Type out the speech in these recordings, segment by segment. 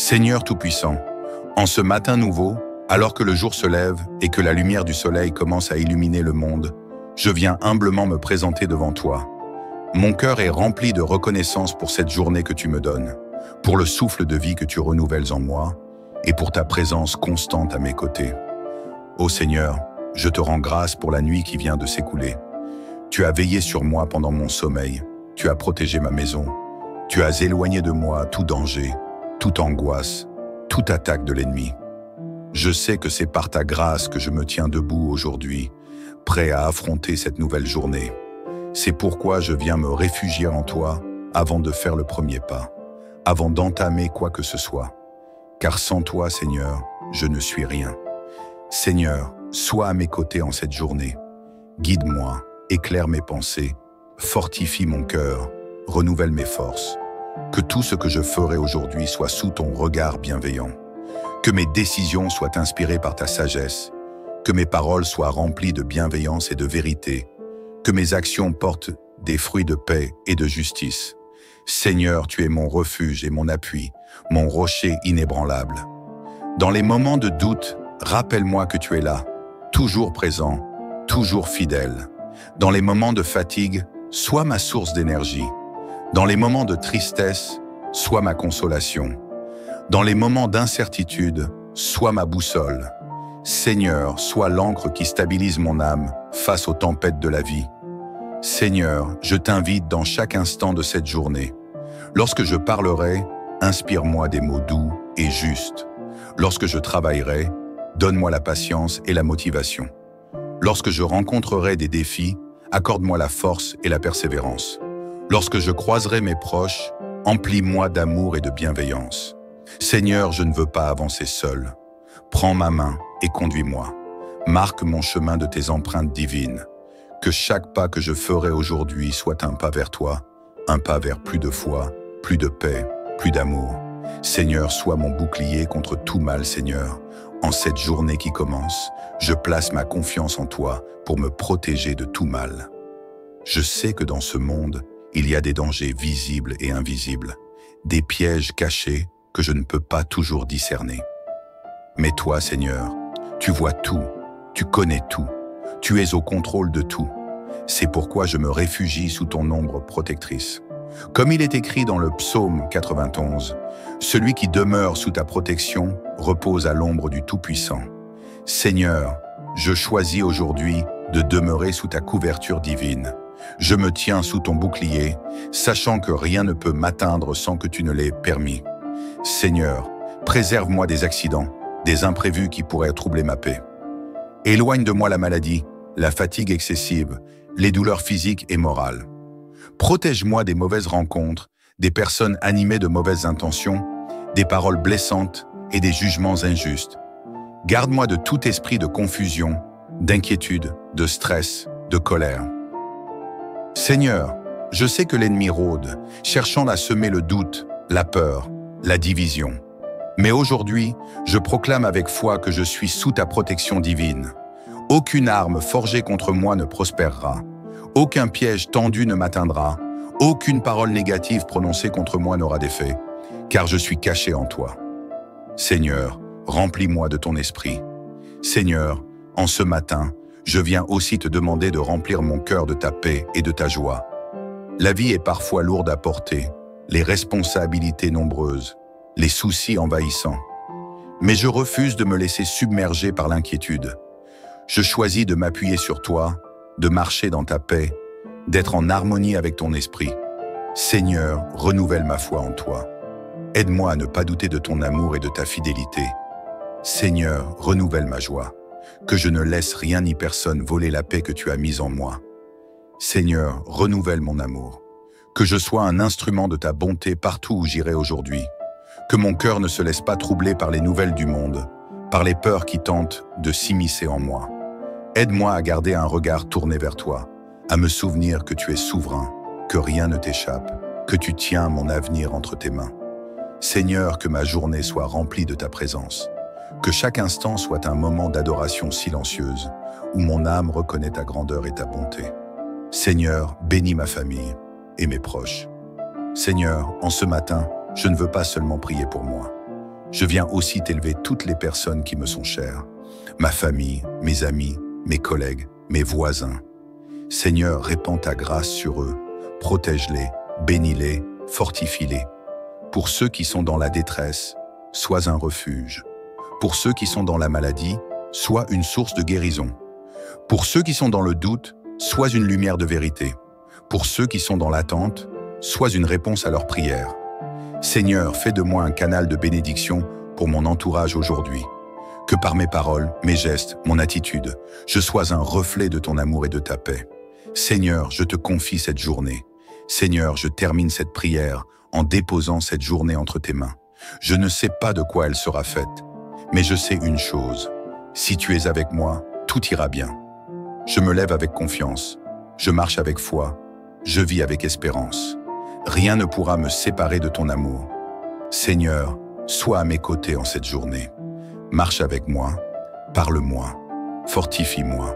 Seigneur Tout-Puissant, en ce matin nouveau, alors que le jour se lève et que la lumière du soleil commence à illuminer le monde, je viens humblement me présenter devant toi. Mon cœur est rempli de reconnaissance pour cette journée que tu me donnes, pour le souffle de vie que tu renouvelles en moi et pour ta présence constante à mes côtés. Ô Seigneur, je te rends grâce pour la nuit qui vient de s'écouler. Tu as veillé sur moi pendant mon sommeil, tu as protégé ma maison, tu as éloigné de moi tout danger, toute angoisse, toute attaque de l'ennemi. Je sais que c'est par ta grâce que je me tiens debout aujourd'hui, prêt à affronter cette nouvelle journée. C'est pourquoi je viens me réfugier en toi avant de faire le premier pas, avant d'entamer quoi que ce soit. Car sans toi, Seigneur, je ne suis rien. Seigneur, sois à mes côtés en cette journée. Guide-moi, éclaire mes pensées, fortifie mon cœur, renouvelle mes forces. Que tout ce que je ferai aujourd'hui soit sous ton regard bienveillant. Que mes décisions soient inspirées par ta sagesse. Que mes paroles soient remplies de bienveillance et de vérité. Que mes actions portent des fruits de paix et de justice. Seigneur, tu es mon refuge et mon appui, mon rocher inébranlable. Dans les moments de doute, rappelle-moi que tu es là, toujours présent, toujours fidèle. Dans les moments de fatigue, sois ma source d'énergie. Dans les moments de tristesse, sois ma consolation. Dans les moments d'incertitude, sois ma boussole. Seigneur, sois l'encre qui stabilise mon âme face aux tempêtes de la vie. Seigneur, je t'invite dans chaque instant de cette journée. Lorsque je parlerai, inspire-moi des mots doux et justes. Lorsque je travaillerai, donne-moi la patience et la motivation. Lorsque je rencontrerai des défis, accorde-moi la force et la persévérance. Lorsque je croiserai mes proches, emplis-moi d'amour et de bienveillance. Seigneur, je ne veux pas avancer seul. Prends ma main et conduis-moi. Marque mon chemin de tes empreintes divines. Que chaque pas que je ferai aujourd'hui soit un pas vers toi, un pas vers plus de foi, plus de paix, plus d'amour. Seigneur, sois mon bouclier contre tout mal, Seigneur. En cette journée qui commence, je place ma confiance en toi pour me protéger de tout mal. Je sais que dans ce monde, il y a des dangers visibles et invisibles, des pièges cachés que je ne peux pas toujours discerner. Mais toi, Seigneur, tu vois tout, tu connais tout, tu es au contrôle de tout. C'est pourquoi je me réfugie sous ton ombre protectrice. Comme il est écrit dans le psaume 91, « Celui qui demeure sous ta protection repose à l'ombre du Tout-Puissant. » Seigneur, je choisis aujourd'hui de demeurer sous ta couverture divine. Je me tiens sous ton bouclier, sachant que rien ne peut m'atteindre sans que tu ne l'aies permis. Seigneur, préserve-moi des accidents, des imprévus qui pourraient troubler ma paix. Éloigne de moi la maladie, la fatigue excessive, les douleurs physiques et morales. Protège-moi des mauvaises rencontres, des personnes animées de mauvaises intentions, des paroles blessantes et des jugements injustes. Garde-moi de tout esprit de confusion, d'inquiétude, de stress, de colère. Seigneur, je sais que l'ennemi rôde, cherchant à semer le doute, la peur, la division. Mais aujourd'hui, je proclame avec foi que je suis sous ta protection divine. Aucune arme forgée contre moi ne prospérera. Aucun piège tendu ne m'atteindra. Aucune parole négative prononcée contre moi n'aura d'effet, car je suis caché en toi. Seigneur, remplis-moi de ton esprit. Seigneur, en ce matin, je viens aussi te demander de remplir mon cœur de ta paix et de ta joie. La vie est parfois lourde à porter, les responsabilités nombreuses, les soucis envahissants. Mais je refuse de me laisser submerger par l'inquiétude. Je choisis de m'appuyer sur toi, de marcher dans ta paix, d'être en harmonie avec ton esprit. Seigneur, renouvelle ma foi en toi. Aide-moi à ne pas douter de ton amour et de ta fidélité. Seigneur, renouvelle ma joie. Que je ne laisse rien ni personne voler la paix que tu as mise en moi. Seigneur, renouvelle mon amour. Que je sois un instrument de ta bonté partout où j'irai aujourd'hui. Que mon cœur ne se laisse pas troubler par les nouvelles du monde, par les peurs qui tentent de s'immiscer en moi. Aide-moi à garder un regard tourné vers toi, à me souvenir que tu es souverain, que rien ne t'échappe, que tu tiens mon avenir entre tes mains. Seigneur, que ma journée soit remplie de ta présence. Que chaque instant soit un moment d'adoration silencieuse, où mon âme reconnaît ta grandeur et ta bonté. Seigneur, bénis ma famille et mes proches. Seigneur, en ce matin, je ne veux pas seulement prier pour moi. je viens aussi t'élever toutes les personnes qui me sont chères, ma famille, mes amis, mes collègues, mes voisins. Seigneur, répands ta grâce sur eux, protège-les, bénis-les, fortifie-les. Pour ceux qui sont dans la détresse, sois un refuge. Pour ceux qui sont dans la maladie, sois une source de guérison. Pour ceux qui sont dans le doute, sois une lumière de vérité. Pour ceux qui sont dans l'attente, sois une réponse à leurs prières. Seigneur, fais de moi un canal de bénédiction pour mon entourage aujourd'hui. Que par mes paroles, mes gestes, mon attitude, je sois un reflet de ton amour et de ta paix. Seigneur, je te confie cette journée. Seigneur, je termine cette prière en déposant cette journée entre tes mains. Je ne sais pas de quoi elle sera faite, mais je sais une chose. Si tu es avec moi, tout ira bien. Je me lève avec confiance, je marche avec foi, je vis avec espérance. Rien ne pourra me séparer de ton amour. Seigneur, sois à mes côtés en cette journée. Marche avec moi, parle-moi, fortifie-moi.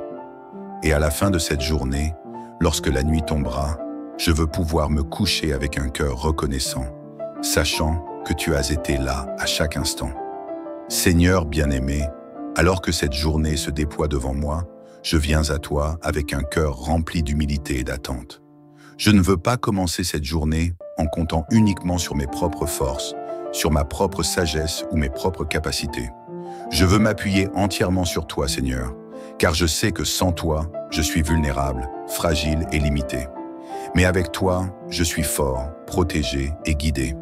Et à la fin de cette journée, lorsque la nuit tombera, je veux pouvoir me coucher avec un cœur reconnaissant, sachant que tu as été là à chaque instant. Seigneur bien-aimé, alors que cette journée se déploie devant moi, je viens à toi avec un cœur rempli d'humilité et d'attente. Je ne veux pas commencer cette journée en comptant uniquement sur mes propres forces, sur ma propre sagesse ou mes propres capacités. Je veux m'appuyer entièrement sur toi, Seigneur, car je sais que sans toi, je suis vulnérable, fragile et limité. Mais avec toi, je suis fort, protégé et guidé.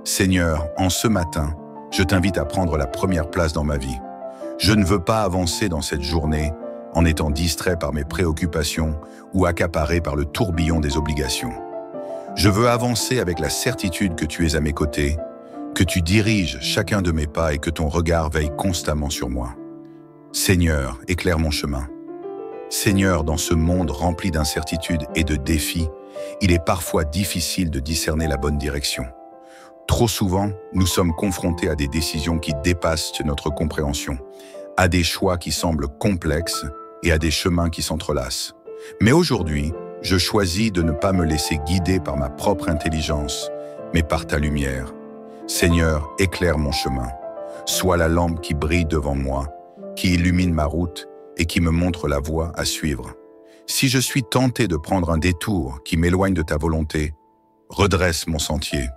Seigneur, en ce matin, je t'invite à prendre la première place dans ma vie. Je ne veux pas avancer dans cette journée en étant distrait par mes préoccupations ou accaparé par le tourbillon des obligations. Je veux avancer avec la certitude que tu es à mes côtés, que tu diriges chacun de mes pas et que ton regard veille constamment sur moi. Seigneur, éclaire mon chemin. Seigneur, dans ce monde rempli d'incertitudes et de défis, il est parfois difficile de discerner la bonne direction. Trop souvent, nous sommes confrontés à des décisions qui dépassent notre compréhension, à des choix qui semblent complexes et à des chemins qui s'entrelacent. Mais aujourd'hui, je choisis de ne pas me laisser guider par ma propre intelligence, mais par ta lumière. Seigneur, éclaire mon chemin. Sois la lampe qui brille devant moi, qui illumine ma route et qui me montre la voie à suivre. Si je suis tenté de prendre un détour qui m'éloigne de ta volonté, redresse mon sentier.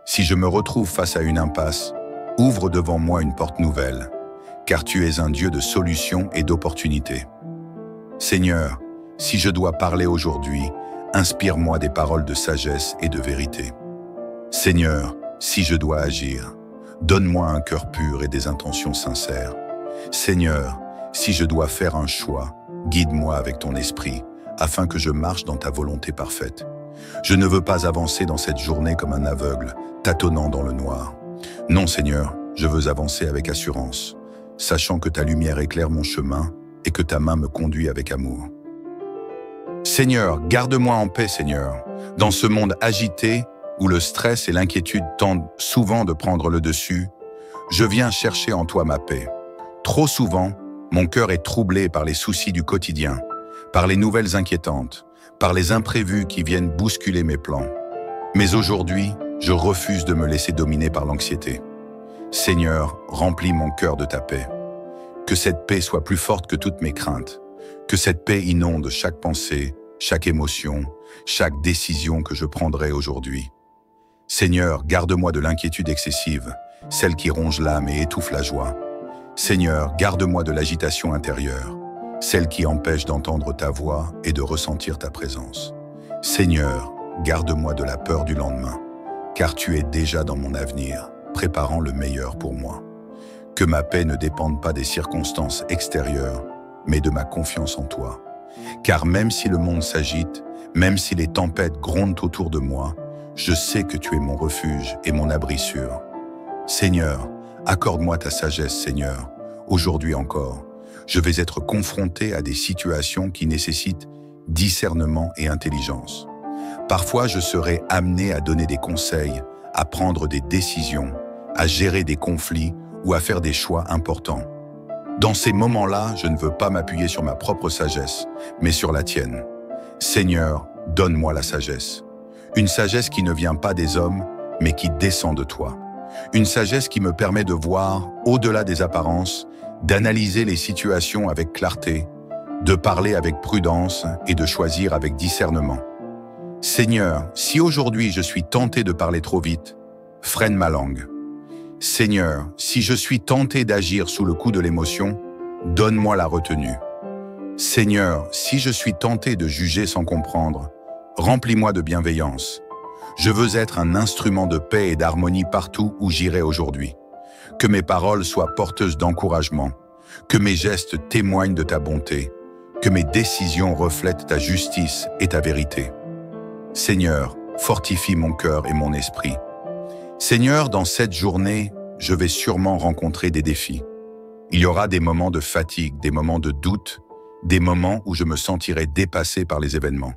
Si je me retrouve face à une impasse, ouvre devant moi une porte nouvelle, car tu es un Dieu de solutions et d'opportunités. Seigneur, si je dois parler aujourd'hui, inspire-moi des paroles de sagesse et de vérité. Seigneur, si je dois agir, donne-moi un cœur pur et des intentions sincères. Seigneur, si je dois faire un choix, guide-moi avec ton esprit, afin que je marche dans ta volonté parfaite. Je ne veux pas avancer dans cette journée comme un aveugle, tâtonnant dans le noir. Non, Seigneur, je veux avancer avec assurance, sachant que ta lumière éclaire mon chemin et que ta main me conduit avec amour. Seigneur, garde-moi en paix, Seigneur, dans ce monde agité où le stress et l'inquiétude tentent souvent de prendre le dessus. Je viens chercher en toi ma paix. Trop souvent, mon cœur est troublé par les soucis du quotidien, par les nouvelles inquiétantes, par les imprévus qui viennent bousculer mes plans. Mais aujourd'hui, je refuse de me laisser dominer par l'anxiété. Seigneur, remplis mon cœur de ta paix. Que cette paix soit plus forte que toutes mes craintes. Que cette paix inonde chaque pensée, chaque émotion, chaque décision que je prendrai aujourd'hui. Seigneur, garde-moi de l'inquiétude excessive, celle qui ronge l'âme et étouffe la joie. Seigneur, garde-moi de l'agitation intérieure, celle qui empêche d'entendre ta voix et de ressentir ta présence. Seigneur, garde-moi de la peur du lendemain, car tu es déjà dans mon avenir, préparant le meilleur pour moi. Que ma paix ne dépende pas des circonstances extérieures, mais de ma confiance en toi. Car même si le monde s'agite, même si les tempêtes grondent autour de moi, je sais que tu es mon refuge et mon abri sûr. Seigneur, accorde-moi ta sagesse, Seigneur. Aujourd'hui encore, je vais être confronté à des situations qui nécessitent discernement et intelligence. Parfois, je serai amené à donner des conseils, à prendre des décisions, à gérer des conflits ou à faire des choix importants. Dans ces moments-là, je ne veux pas m'appuyer sur ma propre sagesse, mais sur la tienne. Seigneur, donne-moi la sagesse. Une sagesse qui ne vient pas des hommes, mais qui descend de toi. Une sagesse qui me permet de voir au-delà des apparences, d'analyser les situations avec clarté, de parler avec prudence et de choisir avec discernement. Seigneur, si aujourd'hui je suis tenté de parler trop vite, freine ma langue. Seigneur, si je suis tenté d'agir sous le coup de l'émotion, donne-moi la retenue. Seigneur, si je suis tenté de juger sans comprendre, remplis-moi de bienveillance. Je veux être un instrument de paix et d'harmonie partout où j'irai aujourd'hui. Que mes paroles soient porteuses d'encouragement, que mes gestes témoignent de ta bonté, que mes décisions reflètent ta justice et ta vérité. Seigneur, fortifie mon cœur et mon esprit. Seigneur, dans cette journée, je vais sûrement rencontrer des défis. Il y aura des moments de fatigue, des moments de doute, des moments où je me sentirai dépassé par les événements.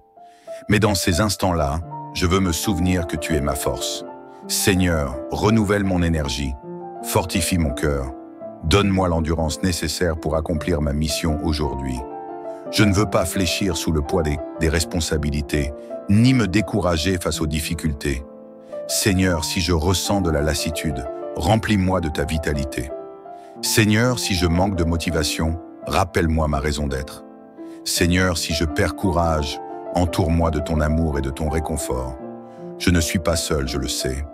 Mais dans ces instants-là, je veux me souvenir que tu es ma force. Seigneur, renouvelle mon énergie, fortifie mon cœur, donne-moi l'endurance nécessaire pour accomplir ma mission aujourd'hui. Je ne veux pas fléchir sous le poids des responsabilités, ni me décourager face aux difficultés. Seigneur, si je ressens de la lassitude, remplis-moi de ta vitalité. Seigneur, si je manque de motivation, rappelle-moi ma raison d'être. Seigneur, si je perds courage, entoure-moi de ton amour et de ton réconfort. Je ne suis pas seul, je le sais.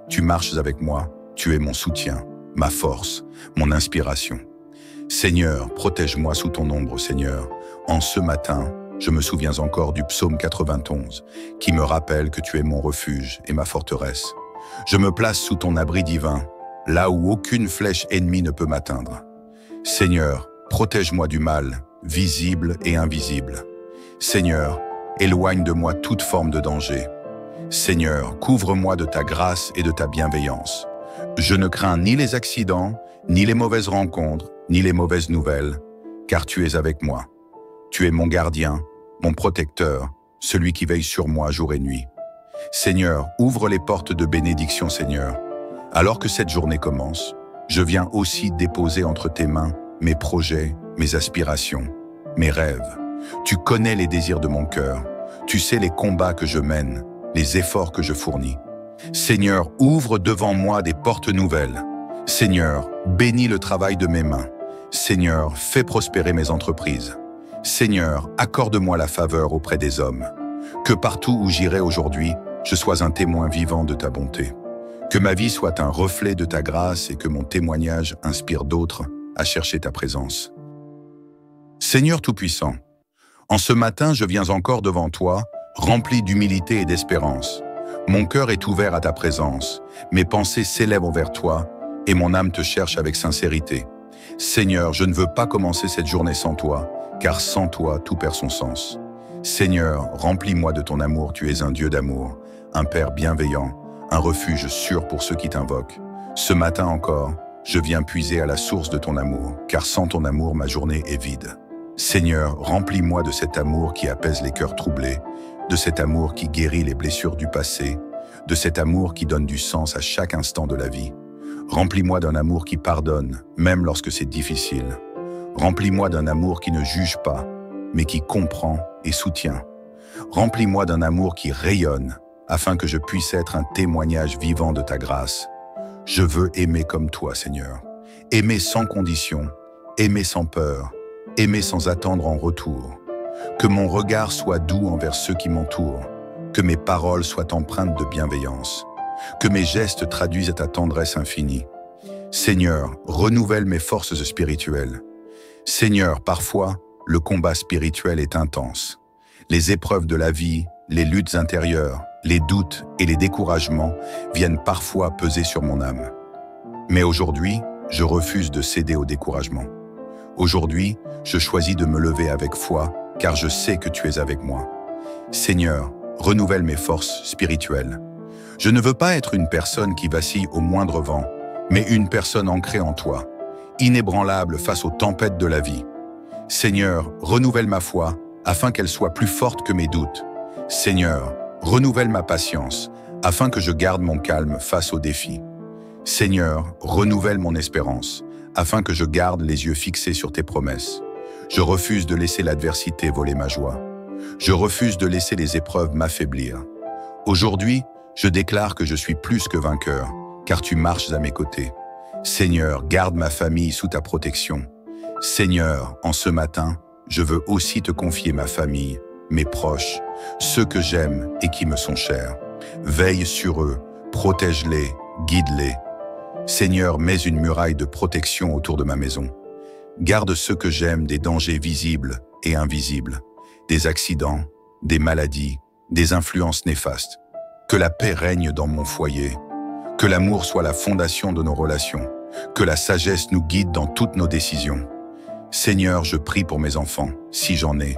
Tu marches avec moi, tu es mon soutien, ma force, mon inspiration. Seigneur, protège-moi sous ton ombre, Seigneur. En ce matin, je me souviens encore du psaume 91, qui me rappelle que tu es mon refuge et ma forteresse. Je me place sous ton abri divin, là où aucune flèche ennemie ne peut m'atteindre. Seigneur, protège-moi du mal, visible et invisible. Seigneur, éloigne de moi toute forme de danger. Seigneur, couvre-moi de ta grâce et de ta bienveillance. Je ne crains ni les accidents, ni les mauvaises rencontres, ni les mauvaises nouvelles, car tu es avec moi. Tu es mon gardien, mon protecteur, celui qui veille sur moi jour et nuit. Seigneur, ouvre les portes de bénédiction, Seigneur. Alors que cette journée commence, je viens aussi déposer entre tes mains mes projets, mes aspirations, mes rêves. Tu connais les désirs de mon cœur. Tu sais les combats que je mène, les efforts que je fournis. Seigneur, ouvre devant moi des portes nouvelles. Seigneur, bénis le travail de mes mains. Seigneur, fais prospérer mes entreprises. Seigneur, accorde-moi la faveur auprès des hommes. Que partout où j'irai aujourd'hui, je sois un témoin vivant de ta bonté. Que ma vie soit un reflet de ta grâce et que mon témoignage inspire d'autres à chercher ta présence. Seigneur Tout-Puissant, en ce matin, je viens encore devant toi, rempli d'humilité et d'espérance. Mon cœur est ouvert à ta présence, mes pensées s'élèvent envers toi et mon âme te cherche avec sincérité. Seigneur, je ne veux pas commencer cette journée sans toi, car sans toi, tout perd son sens. Seigneur, remplis-moi de ton amour, tu es un Dieu d'amour, un Père bienveillant, un refuge sûr pour ceux qui t'invoquent. Ce matin encore, je viens puiser à la source de ton amour, car sans ton amour, ma journée est vide. Seigneur, remplis-moi de cet amour qui apaise les cœurs troublés, de cet amour qui guérit les blessures du passé, de cet amour qui donne du sens à chaque instant de la vie. Remplis-moi d'un amour qui pardonne, même lorsque c'est difficile. Remplis-moi d'un amour qui ne juge pas, mais qui comprend et soutient. Remplis-moi d'un amour qui rayonne, afin que je puisse être un témoignage vivant de ta grâce. Je veux aimer comme toi, Seigneur. Aimer sans condition, aimer sans peur, aimer sans attendre en retour. Que mon regard soit doux envers ceux qui m'entourent, que mes paroles soient empreintes de bienveillance, que mes gestes traduisent ta tendresse infinie. Seigneur, renouvelle mes forces spirituelles. Seigneur, parfois, le combat spirituel est intense. Les épreuves de la vie, les luttes intérieures, les doutes et les découragements viennent parfois peser sur mon âme. Mais aujourd'hui, je refuse de céder au découragement. Aujourd'hui, je choisis de me lever avec foi, car je sais que tu es avec moi. Seigneur, renouvelle mes forces spirituelles. Je ne veux pas être une personne qui vacille au moindre vent, mais une personne ancrée en toi, inébranlable face aux tempêtes de la vie. Seigneur, renouvelle ma foi, afin qu'elle soit plus forte que mes doutes. Seigneur, renouvelle ma patience, afin que je garde mon calme face aux défis. Seigneur, renouvelle mon espérance, afin que je garde les yeux fixés sur tes promesses. Je refuse de laisser l'adversité voler ma joie. Je refuse de laisser les épreuves m'affaiblir. Aujourd'hui, je déclare que je suis plus que vainqueur, car tu marches à mes côtés. Seigneur, garde ma famille sous ta protection. Seigneur, en ce matin, je veux aussi te confier ma famille, mes proches, ceux que j'aime et qui me sont chers. Veille sur eux, protège-les, guide-les. Seigneur, mets une muraille de protection autour de ma maison. Garde ceux que j'aime des dangers visibles et invisibles, des accidents, des maladies, des influences néfastes. Que la paix règne dans mon foyer, que l'amour soit la fondation de nos relations, que la sagesse nous guide dans toutes nos décisions. Seigneur, je prie pour mes enfants, si j'en ai.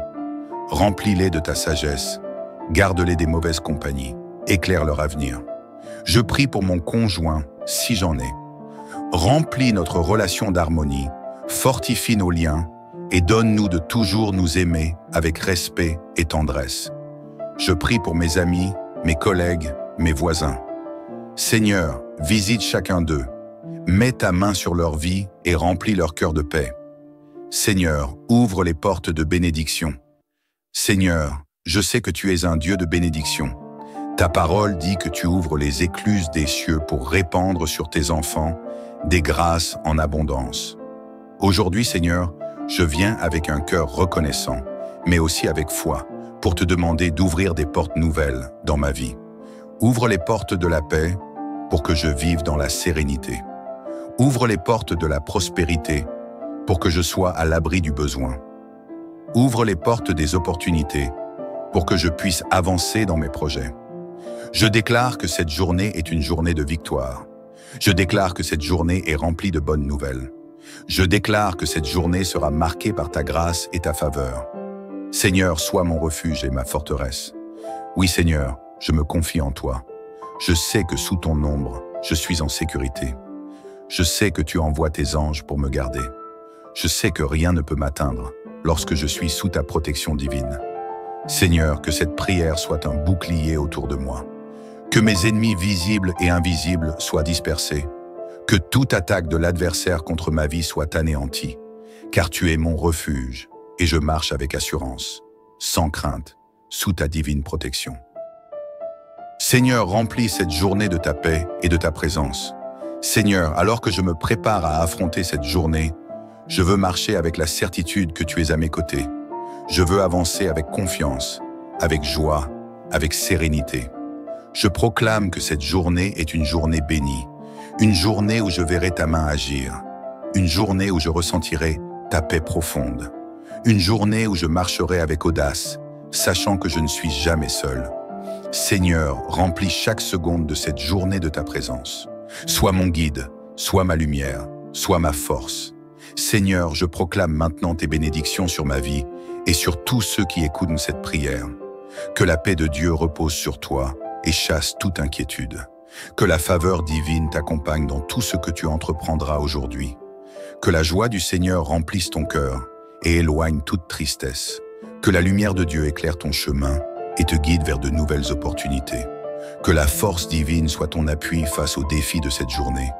Remplis-les de ta sagesse, garde-les des mauvaises compagnies, éclaire leur avenir. Je prie pour mon conjoint, si j'en ai. Remplis notre relation d'harmonie, fortifie nos liens et donne-nous de toujours nous aimer avec respect et tendresse. Je prie pour mes amis, mes collègues, mes voisins. Seigneur, visite chacun d'eux, mets ta main sur leur vie et remplis leur cœur de paix. Seigneur, ouvre les portes de bénédiction. Seigneur, je sais que tu es un Dieu de bénédiction. Ta parole dit que tu ouvres les écluses des cieux pour répandre sur tes enfants des grâces en abondance. Aujourd'hui, Seigneur, je viens avec un cœur reconnaissant, mais aussi avec foi, pour te demander d'ouvrir des portes nouvelles dans ma vie. Ouvre les portes de la paix pour que je vive dans la sérénité. Ouvre les portes de la prospérité pour que je sois à l'abri du besoin. Ouvre les portes des opportunités pour que je puisse avancer dans mes projets. Je déclare que cette journée est une journée de victoire. Je déclare que cette journée est remplie de bonnes nouvelles. Je déclare que cette journée sera marquée par ta grâce et ta faveur. Seigneur, sois mon refuge et ma forteresse. Oui, Seigneur, je me confie en toi. Je sais que sous ton ombre, je suis en sécurité. Je sais que tu envoies tes anges pour me garder. Je sais que rien ne peut m'atteindre lorsque je suis sous ta protection divine. Seigneur, que cette prière soit un bouclier autour de moi. Que mes ennemis visibles et invisibles soient dispersés. Que toute attaque de l'adversaire contre ma vie soit anéantie. Car tu es mon refuge et je marche avec assurance, sans crainte, sous ta divine protection. Seigneur, remplis cette journée de ta paix et de ta présence. Seigneur, alors que je me prépare à affronter cette journée, je veux marcher avec la certitude que tu es à mes côtés. Je veux avancer avec confiance, avec joie, avec sérénité. Je proclame que cette journée est une journée bénie, une journée où je verrai ta main agir, une journée où je ressentirai ta paix profonde, une journée où je marcherai avec audace, sachant que je ne suis jamais seul. Seigneur, remplis chaque seconde de cette journée de ta présence. Sois mon guide, sois ma lumière, sois ma force. Seigneur, je proclame maintenant tes bénédictions sur ma vie et sur tous ceux qui écoutent cette prière. Que la paix de Dieu repose sur toi et chasse toute inquiétude. Que la faveur divine t'accompagne dans tout ce que tu entreprendras aujourd'hui. Que la joie du Seigneur remplisse ton cœur et éloigne toute tristesse. Que la lumière de Dieu éclaire ton chemin et te guide vers de nouvelles opportunités. Que la force divine soit ton appui face aux défis de cette journée.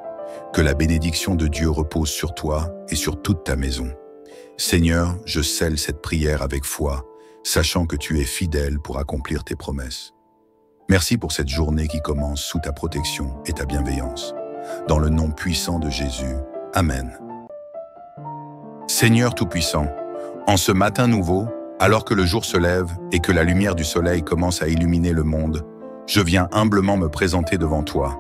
Que la bénédiction de Dieu repose sur toi et sur toute ta maison. Seigneur, je scelle cette prière avec foi, sachant que tu es fidèle pour accomplir tes promesses. Merci pour cette journée qui commence sous ta protection et ta bienveillance. Dans le nom puissant de Jésus. Amen. Seigneur Tout-Puissant, en ce matin nouveau, alors que le jour se lève et que la lumière du soleil commence à illuminer le monde, je viens humblement me présenter devant toi.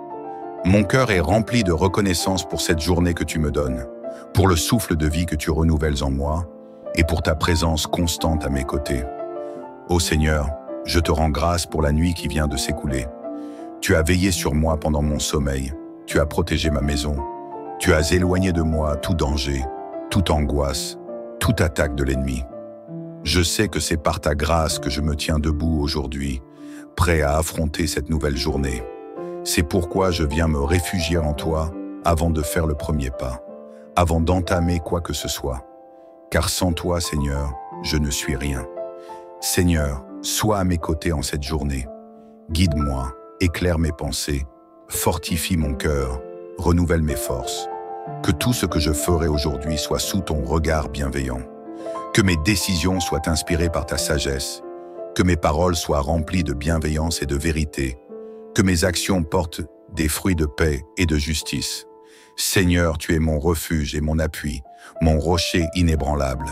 Mon cœur est rempli de reconnaissance pour cette journée que tu me donnes, pour le souffle de vie que tu renouvelles en moi et pour ta présence constante à mes côtés. Ô Seigneur, je te rends grâce pour la nuit qui vient de s'écouler. Tu as veillé sur moi pendant mon sommeil, tu as protégé ma maison, tu as éloigné de moi tout danger, toute angoisse, toute attaque de l'ennemi. Je sais que c'est par ta grâce que je me tiens debout aujourd'hui, prêt à affronter cette nouvelle journée. C'est pourquoi je viens me réfugier en toi avant de faire le premier pas, avant d'entamer quoi que ce soit. Car sans toi, Seigneur, je ne suis rien. Seigneur, sois à mes côtés en cette journée. Guide-moi, éclaire mes pensées, fortifie mon cœur, renouvelle mes forces. Que tout ce que je ferai aujourd'hui soit sous ton regard bienveillant. Que mes décisions soient inspirées par ta sagesse. Que mes paroles soient remplies de bienveillance et de vérité. Que mes actions portent des fruits de paix et de justice. Seigneur, tu es mon refuge et mon appui, mon rocher inébranlable.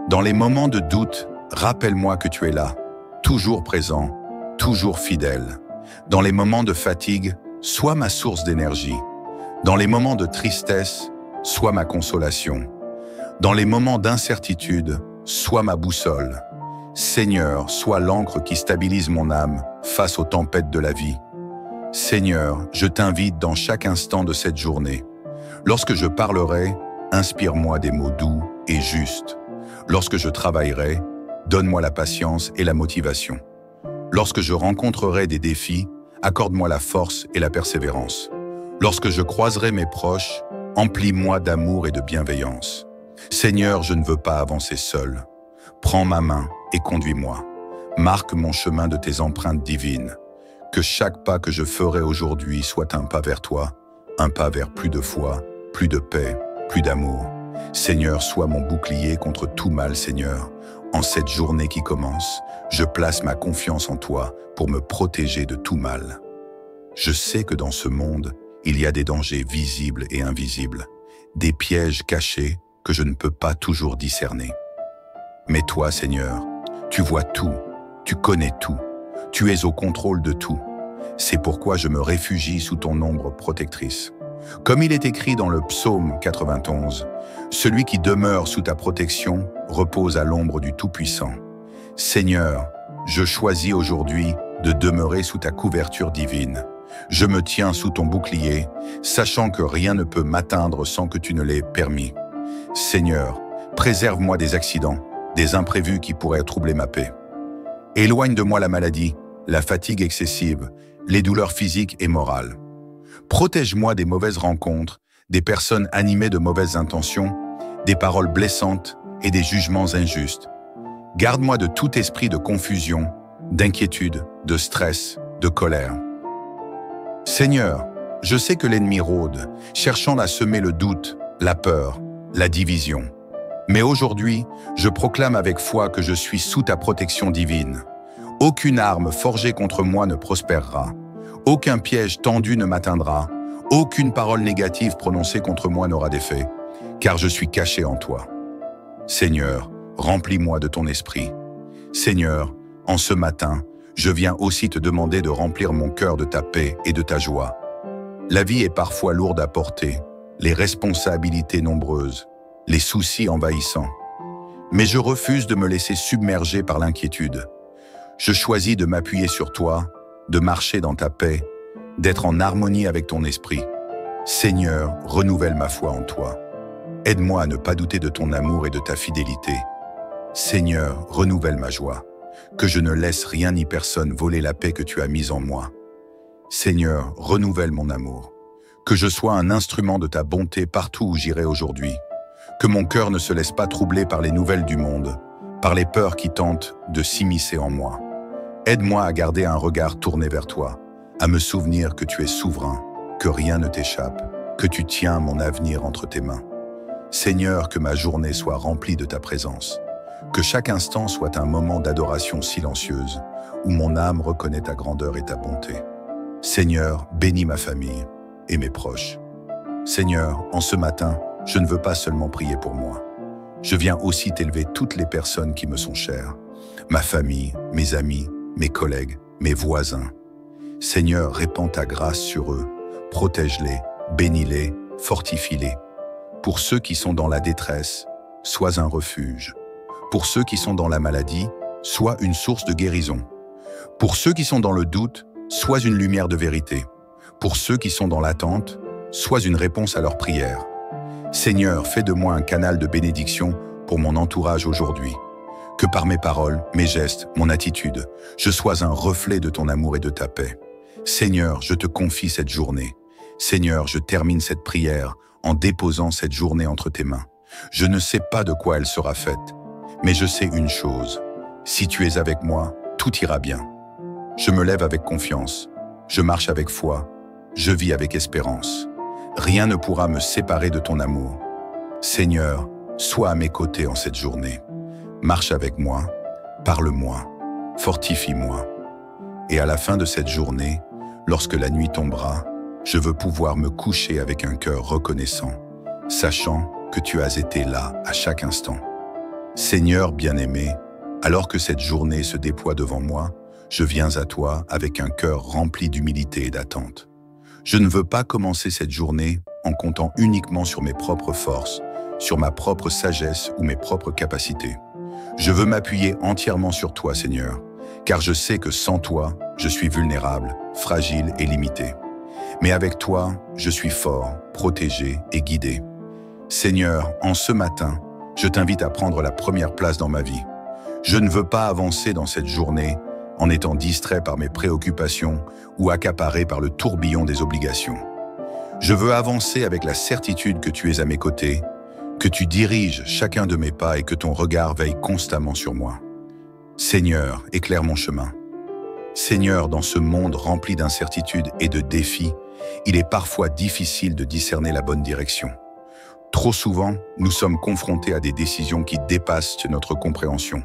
Dans les moments de doute, rappelle-moi que tu es là, toujours présent, toujours fidèle. Dans les moments de fatigue, sois ma source d'énergie. Dans les moments de tristesse, sois ma consolation. Dans les moments d'incertitude, sois ma boussole. Seigneur, sois l'encre qui stabilise mon âme face aux tempêtes de la vie. Seigneur, je t'invite dans chaque instant de cette journée. Lorsque je parlerai, inspire-moi des mots doux et justes. Lorsque je travaillerai, donne-moi la patience et la motivation. Lorsque je rencontrerai des défis, accorde-moi la force et la persévérance. Lorsque je croiserai mes proches, emplis-moi d'amour et de bienveillance. Seigneur, je ne veux pas avancer seul. Prends ma main et conduis-moi. Marque mon chemin de tes empreintes divines. Que chaque pas que je ferai aujourd'hui soit un pas vers toi, un pas vers plus de foi, plus de paix, plus d'amour. Seigneur, sois mon bouclier contre tout mal, Seigneur. En cette journée qui commence, je place ma confiance en toi pour me protéger de tout mal. Je sais que dans ce monde, il y a des dangers visibles et invisibles, des pièges cachés que je ne peux pas toujours discerner. Mais toi, Seigneur, tu vois tout, tu connais tout, tu es au contrôle de tout. C'est pourquoi je me réfugie sous ton ombre protectrice. Comme il est écrit dans le psaume 91, « Celui qui demeure sous ta protection repose à l'ombre du Tout-Puissant. » Seigneur, je choisis aujourd'hui de demeurer sous ta couverture divine. Je me tiens sous ton bouclier, sachant que rien ne peut m'atteindre sans que tu ne l'aies permis. Seigneur, préserve-moi des accidents, des imprévus qui pourraient troubler ma paix. Éloigne de moi la maladie, la fatigue excessive, les douleurs physiques et morales. Protège-moi des mauvaises rencontres, des personnes animées de mauvaises intentions, des paroles blessantes et des jugements injustes. Garde-moi de tout esprit de confusion, d'inquiétude, de stress, de colère. Seigneur, je sais que l'ennemi rôde, cherchant à semer le doute, la peur, la division. Mais aujourd'hui, je proclame avec foi que je suis sous ta protection divine. Aucune arme forgée contre moi ne prospérera. Aucun piège tendu ne m'atteindra. Aucune parole négative prononcée contre moi n'aura d'effet, car je suis caché en toi. Seigneur, remplis-moi de ton esprit. Seigneur, en ce matin, je viens aussi te demander de remplir mon cœur de ta paix et de ta joie. La vie est parfois lourde à porter, les responsabilités nombreuses, les soucis envahissants. Mais je refuse de me laisser submerger par l'inquiétude. Je choisis de m'appuyer sur toi, de marcher dans ta paix, d'être en harmonie avec ton esprit. Seigneur, renouvelle ma foi en toi. Aide-moi à ne pas douter de ton amour et de ta fidélité. Seigneur, renouvelle ma joie. Que je ne laisse rien ni personne voler la paix que tu as mise en moi. Seigneur, renouvelle mon amour. Que je sois un instrument de ta bonté partout où j'irai aujourd'hui. Que mon cœur ne se laisse pas troubler par les nouvelles du monde, par les peurs qui tentent de s'immiscer en moi. Aide-moi à garder un regard tourné vers toi, à me souvenir que tu es souverain, que rien ne t'échappe, que tu tiens mon avenir entre tes mains. Seigneur, que ma journée soit remplie de ta présence. Que chaque instant soit un moment d'adoration silencieuse, où mon âme reconnaît ta grandeur et ta bonté. Seigneur, bénis ma famille et mes proches. Seigneur, en ce matin, je ne veux pas seulement prier pour moi. Je viens aussi t'élever toutes les personnes qui me sont chères, ma famille, mes amis, mes collègues, mes voisins. Seigneur, répands ta grâce sur eux, protège-les, bénis-les, fortifie-les. Pour ceux qui sont dans la détresse, sois un refuge. Pour ceux qui sont dans la maladie, sois une source de guérison. Pour ceux qui sont dans le doute, sois une lumière de vérité. Pour ceux qui sont dans l'attente, sois une réponse à leurs prières. Seigneur, fais de moi un canal de bénédiction pour mon entourage aujourd'hui. Que par mes paroles, mes gestes, mon attitude, je sois un reflet de ton amour et de ta paix. Seigneur, je te confie cette journée. Seigneur, je termine cette prière en déposant cette journée entre tes mains. Je ne sais pas de quoi elle sera faite, mais je sais une chose. Si tu es avec moi, tout ira bien. Je me lève avec confiance, je marche avec foi, je vis avec espérance. Rien ne pourra me séparer de ton amour. Seigneur, sois à mes côtés en cette journée. Marche avec moi, parle-moi, fortifie-moi. Et à la fin de cette journée, lorsque la nuit tombera, Je veux pouvoir me coucher avec un cœur reconnaissant, sachant que tu as été là à chaque instant. Seigneur bien-aimé, alors que cette journée se déploie devant moi, je viens à toi avec un cœur rempli d'humilité et d'attente. Je ne veux pas commencer cette journée en comptant uniquement sur mes propres forces, sur ma propre sagesse ou mes propres capacités. Je veux m'appuyer entièrement sur toi, Seigneur, car je sais que sans toi, je suis vulnérable, fragile et limité. Mais avec toi, je suis fort, protégé et guidé. Seigneur, en ce matin, je t'invite à prendre la première place dans ma vie. Je ne veux pas avancer dans cette journée en étant distrait par mes préoccupations ou accaparé par le tourbillon des obligations. Je veux avancer avec la certitude que tu es à mes côtés, que tu diriges chacun de mes pas et que ton regard veille constamment sur moi. Seigneur, éclaire mon chemin. Seigneur, dans ce monde rempli d'incertitudes et de défis, il est parfois difficile de discerner la bonne direction. Trop souvent, nous sommes confrontés à des décisions qui dépassent notre compréhension,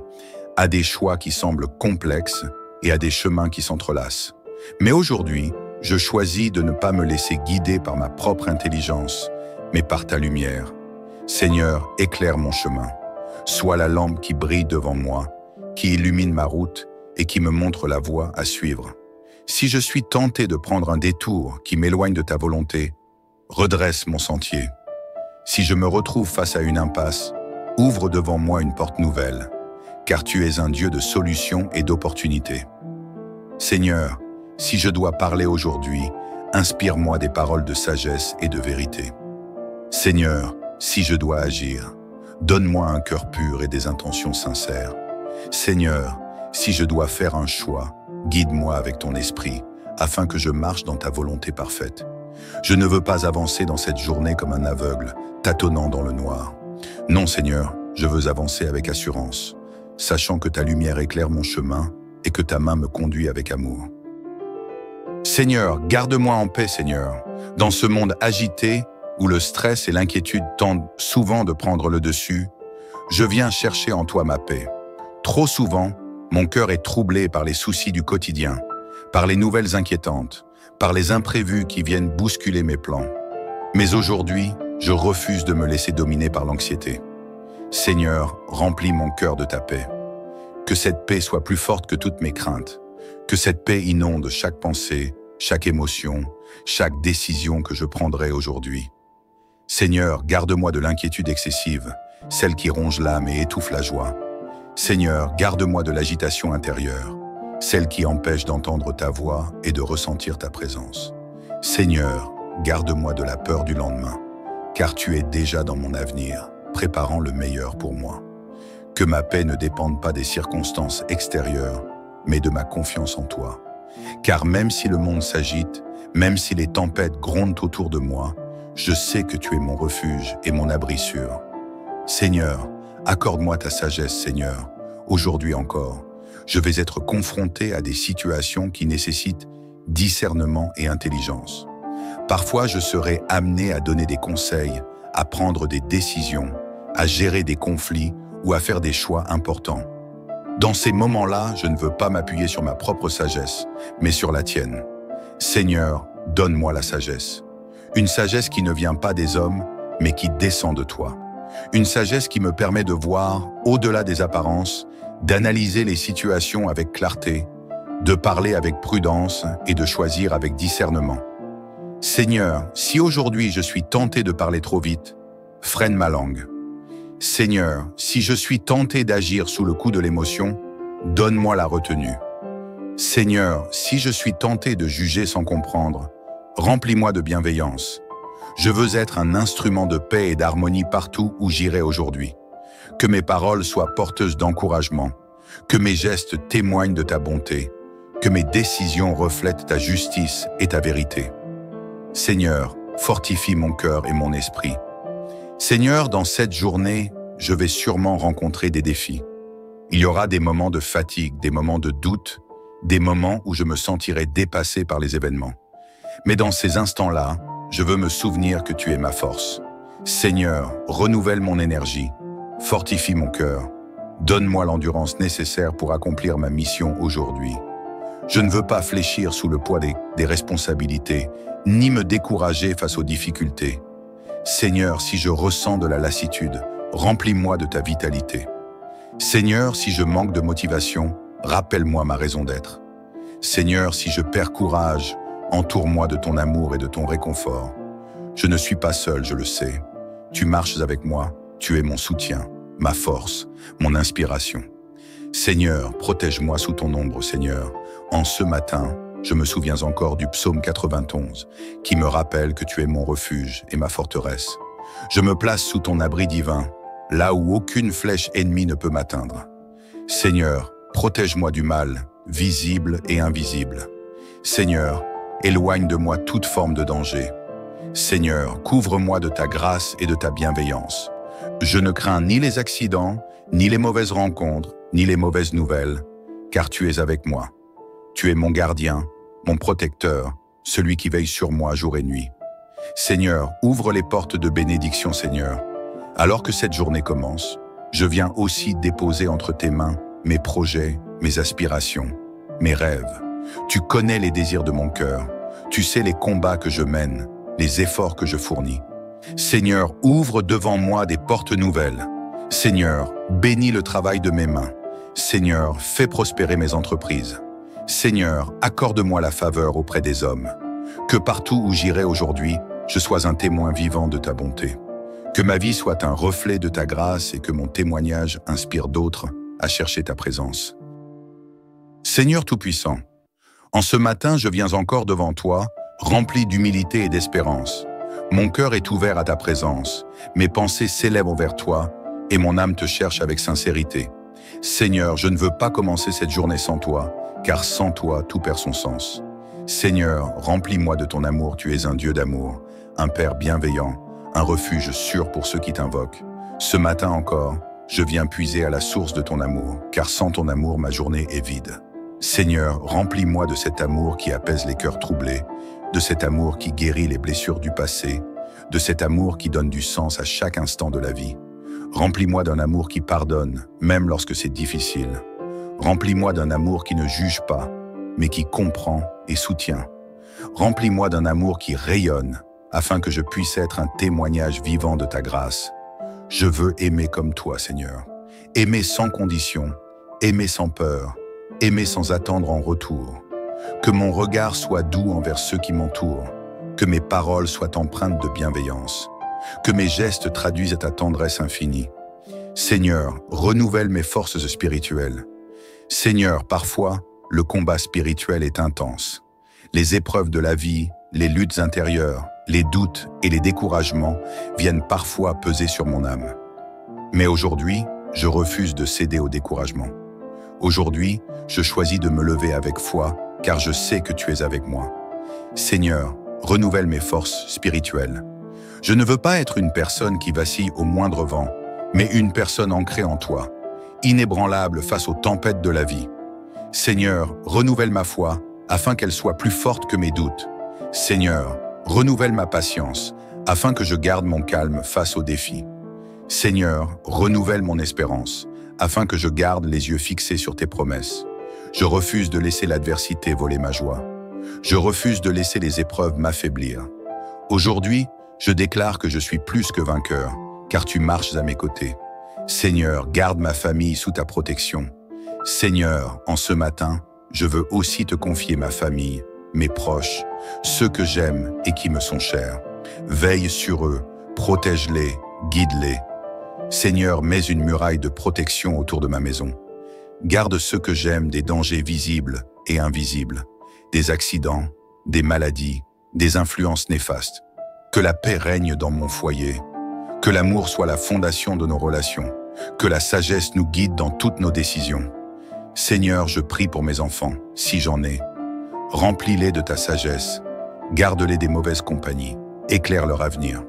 à des choix qui semblent complexes et à des chemins qui s'entrelacent. Mais aujourd'hui, je choisis de ne pas me laisser guider par ma propre intelligence, mais par ta lumière. Seigneur, éclaire mon chemin. Sois la lampe qui brille devant moi, qui illumine ma route et qui me montre la voie à suivre. Si je suis tenté de prendre un détour qui m'éloigne de ta volonté, redresse mon sentier. Si je me retrouve face à une impasse, ouvre devant moi une porte nouvelle, car tu es un Dieu de solutions et d'opportunités. Seigneur, si je dois parler aujourd'hui, inspire-moi des paroles de sagesse et de vérité. Seigneur, si je dois agir, donne-moi un cœur pur et des intentions sincères. Seigneur, si je dois faire un choix, guide-moi avec ton esprit, afin que je marche dans ta volonté parfaite. Je ne veux pas avancer dans cette journée comme un aveugle, tâtonnant dans le noir. Non, Seigneur, je veux avancer avec assurance, sachant que ta lumière éclaire mon chemin et que ta main me conduit avec amour. Seigneur, garde-moi en paix, Seigneur, dans ce monde agité où le stress et l'inquiétude tentent souvent de prendre le dessus. Je viens chercher en toi ma paix. Trop souvent, mon cœur est troublé par les soucis du quotidien, par les nouvelles inquiétantes, par les imprévus qui viennent bousculer mes plans. Mais aujourd'hui, je refuse de me laisser dominer par l'anxiété. Seigneur, remplis mon cœur de ta paix. Que cette paix soit plus forte que toutes mes craintes. Que cette paix inonde chaque pensée, chaque émotion, chaque décision que je prendrai aujourd'hui. Seigneur, garde-moi de l'inquiétude excessive, celle qui ronge l'âme et étouffe la joie. Seigneur, garde-moi de l'agitation intérieure, celle qui empêche d'entendre ta voix et de ressentir ta présence. Seigneur, garde-moi de la peur du lendemain, car tu es déjà dans mon avenir, préparant le meilleur pour moi. Que ma paix ne dépende pas des circonstances extérieures, mais de ma confiance en toi. Car même si le monde s'agite, même si les tempêtes grondent autour de moi, je sais que tu es mon refuge et mon abri sûr. Seigneur, accorde-moi ta sagesse, Seigneur. Aujourd'hui encore, je vais être confronté à des situations qui nécessitent discernement et intelligence. Parfois, je serai amené à donner des conseils, à prendre des décisions, à gérer des conflits ou à faire des choix importants. Dans ces moments-là, je ne veux pas m'appuyer sur ma propre sagesse, mais sur la tienne. Seigneur, donne-moi la sagesse. Une sagesse qui ne vient pas des hommes, mais qui descend de toi. Une sagesse qui me permet de voir au-delà des apparences, d'analyser les situations avec clarté, de parler avec prudence et de choisir avec discernement. Seigneur, si aujourd'hui je suis tenté de parler trop vite, freine ma langue. Seigneur, si je suis tenté d'agir sous le coup de l'émotion, donne-moi la retenue. Seigneur, si je suis tenté de juger sans comprendre, remplis-moi de bienveillance. Je veux être un instrument de paix et d'harmonie partout où j'irai aujourd'hui. Que mes paroles soient porteuses d'encouragement, que mes gestes témoignent de ta bonté, que mes décisions reflètent ta justice et ta vérité. Seigneur, fortifie mon cœur et mon esprit. Seigneur, dans cette journée, je vais sûrement rencontrer des défis. Il y aura des moments de fatigue, des moments de doute, des moments où je me sentirai dépassé par les événements. Mais dans ces instants-là, je veux me souvenir que tu es ma force. Seigneur, renouvelle mon énergie, fortifie mon cœur, donne-moi l'endurance nécessaire pour accomplir ma mission aujourd'hui. Je ne veux pas fléchir sous le poids des responsabilités, ni me décourager face aux difficultés. Seigneur, si je ressens de la lassitude, remplis-moi de ta vitalité. Seigneur, si je manque de motivation, rappelle-moi ma raison d'être. Seigneur, si je perds courage, entoure-moi de ton amour et de ton réconfort. Je ne suis pas seul, je le sais. Tu marches avec moi, tu es mon soutien, ma force, mon inspiration. Seigneur, protège-moi sous ton ombre, Seigneur. En ce matin, je me souviens encore du psaume 91, qui me rappelle que tu es mon refuge et ma forteresse. Je me place sous ton abri divin, là où aucune flèche ennemie ne peut m'atteindre. Seigneur, protège-moi du mal, visible et invisible. Seigneur, éloigne de moi toute forme de danger. Seigneur, couvre-moi de ta grâce et de ta bienveillance. Je ne crains ni les accidents, ni les mauvaises rencontres, ni les mauvaises nouvelles, car tu es avec moi. Tu es mon gardien, mon protecteur, celui qui veille sur moi jour et nuit. Seigneur, ouvre les portes de bénédiction, Seigneur. Alors que cette journée commence, je viens aussi déposer entre tes mains mes projets, mes aspirations, mes rêves. Tu connais les désirs de mon cœur. Tu sais les combats que je mène, les efforts que je fournis. Seigneur, ouvre devant moi des portes nouvelles. Seigneur, bénis le travail de mes mains. Seigneur, fais prospérer mes entreprises. Seigneur, accorde-moi la faveur auprès des hommes. Que partout où j'irai aujourd'hui, je sois un témoin vivant de ta bonté. Que ma vie soit un reflet de ta grâce et que mon témoignage inspire d'autres à chercher ta présence. Seigneur Tout-Puissant, en ce matin, je viens encore devant toi, rempli d'humilité et d'espérance. Mon cœur est ouvert à ta présence, mes pensées s'élèvent vers toi et mon âme te cherche avec sincérité. Seigneur, je ne veux pas commencer cette journée sans toi, car sans toi, tout perd son sens. Seigneur, remplis-moi de ton amour, tu es un Dieu d'amour, un Père bienveillant, un refuge sûr pour ceux qui t'invoquent. Ce matin encore, je viens puiser à la source de ton amour, car sans ton amour, ma journée est vide. Seigneur, remplis-moi de cet amour qui apaise les cœurs troublés, de cet amour qui guérit les blessures du passé, de cet amour qui donne du sens à chaque instant de la vie. Remplis-moi d'un amour qui pardonne, même lorsque c'est difficile. Remplis-moi d'un amour qui ne juge pas, mais qui comprend et soutient. Remplis-moi d'un amour qui rayonne, afin que je puisse être un témoignage vivant de ta grâce. Je veux aimer comme toi, Seigneur. Aimer sans condition, aimer sans peur, aimer sans attendre en retour. Que mon regard soit doux envers ceux qui m'entourent, que mes paroles soient empreintes de bienveillance, que mes gestes traduisent ta tendresse infinie. Seigneur, renouvelle mes forces spirituelles. Seigneur, parfois, le combat spirituel est intense. Les épreuves de la vie, les luttes intérieures, les doutes et les découragements viennent parfois peser sur mon âme. Mais aujourd'hui, je refuse de céder au découragement. Aujourd'hui, je choisis de me lever avec foi, car je sais que tu es avec moi. Seigneur, renouvelle mes forces spirituelles. Je ne veux pas être une personne qui vacille au moindre vent, mais une personne ancrée en toi, inébranlable face aux tempêtes de la vie. Seigneur, renouvelle ma foi, afin qu'elle soit plus forte que mes doutes. Seigneur, renouvelle ma patience, afin que je garde mon calme face aux défis. Seigneur, renouvelle mon espérance, afin que je garde les yeux fixés sur tes promesses. Je refuse de laisser l'adversité voler ma joie. Je refuse de laisser les épreuves m'affaiblir. Aujourd'hui, je déclare que je suis plus que vainqueur, car tu marches à mes côtés. Seigneur, garde ma famille sous ta protection. Seigneur, en ce matin, je veux aussi te confier ma famille, mes proches, ceux que j'aime et qui me sont chers. Veille sur eux, protège-les, guide-les. Seigneur, mets une muraille de protection autour de ma maison. Garde ceux que j'aime des dangers visibles et invisibles, des accidents, des maladies, des influences néfastes. Que la paix règne dans mon foyer, que l'amour soit la fondation de nos relations, que la sagesse nous guide dans toutes nos décisions. Seigneur, je prie pour mes enfants, si j'en ai. Remplis-les de ta sagesse, garde-les des mauvaises compagnies, éclaire leur avenir.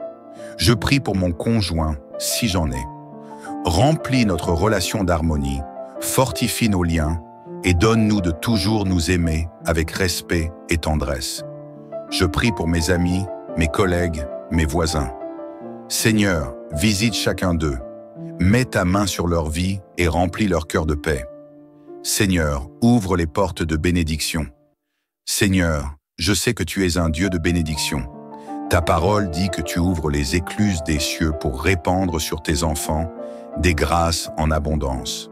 Je prie pour mon conjoint, si j'en ai. Remplis notre relation d'harmonie, fortifie nos liens et donne-nous de toujours nous aimer avec respect et tendresse. Je prie pour mes amis, mes collègues, mes voisins. Seigneur, visite chacun d'eux. Mets ta main sur leur vie et remplis leur cœur de paix. Seigneur, ouvre les portes de bénédiction. Seigneur, je sais que tu es un Dieu de bénédiction. Ta parole dit que tu ouvres les écluses des cieux pour répandre sur tes enfants des grâces en abondance.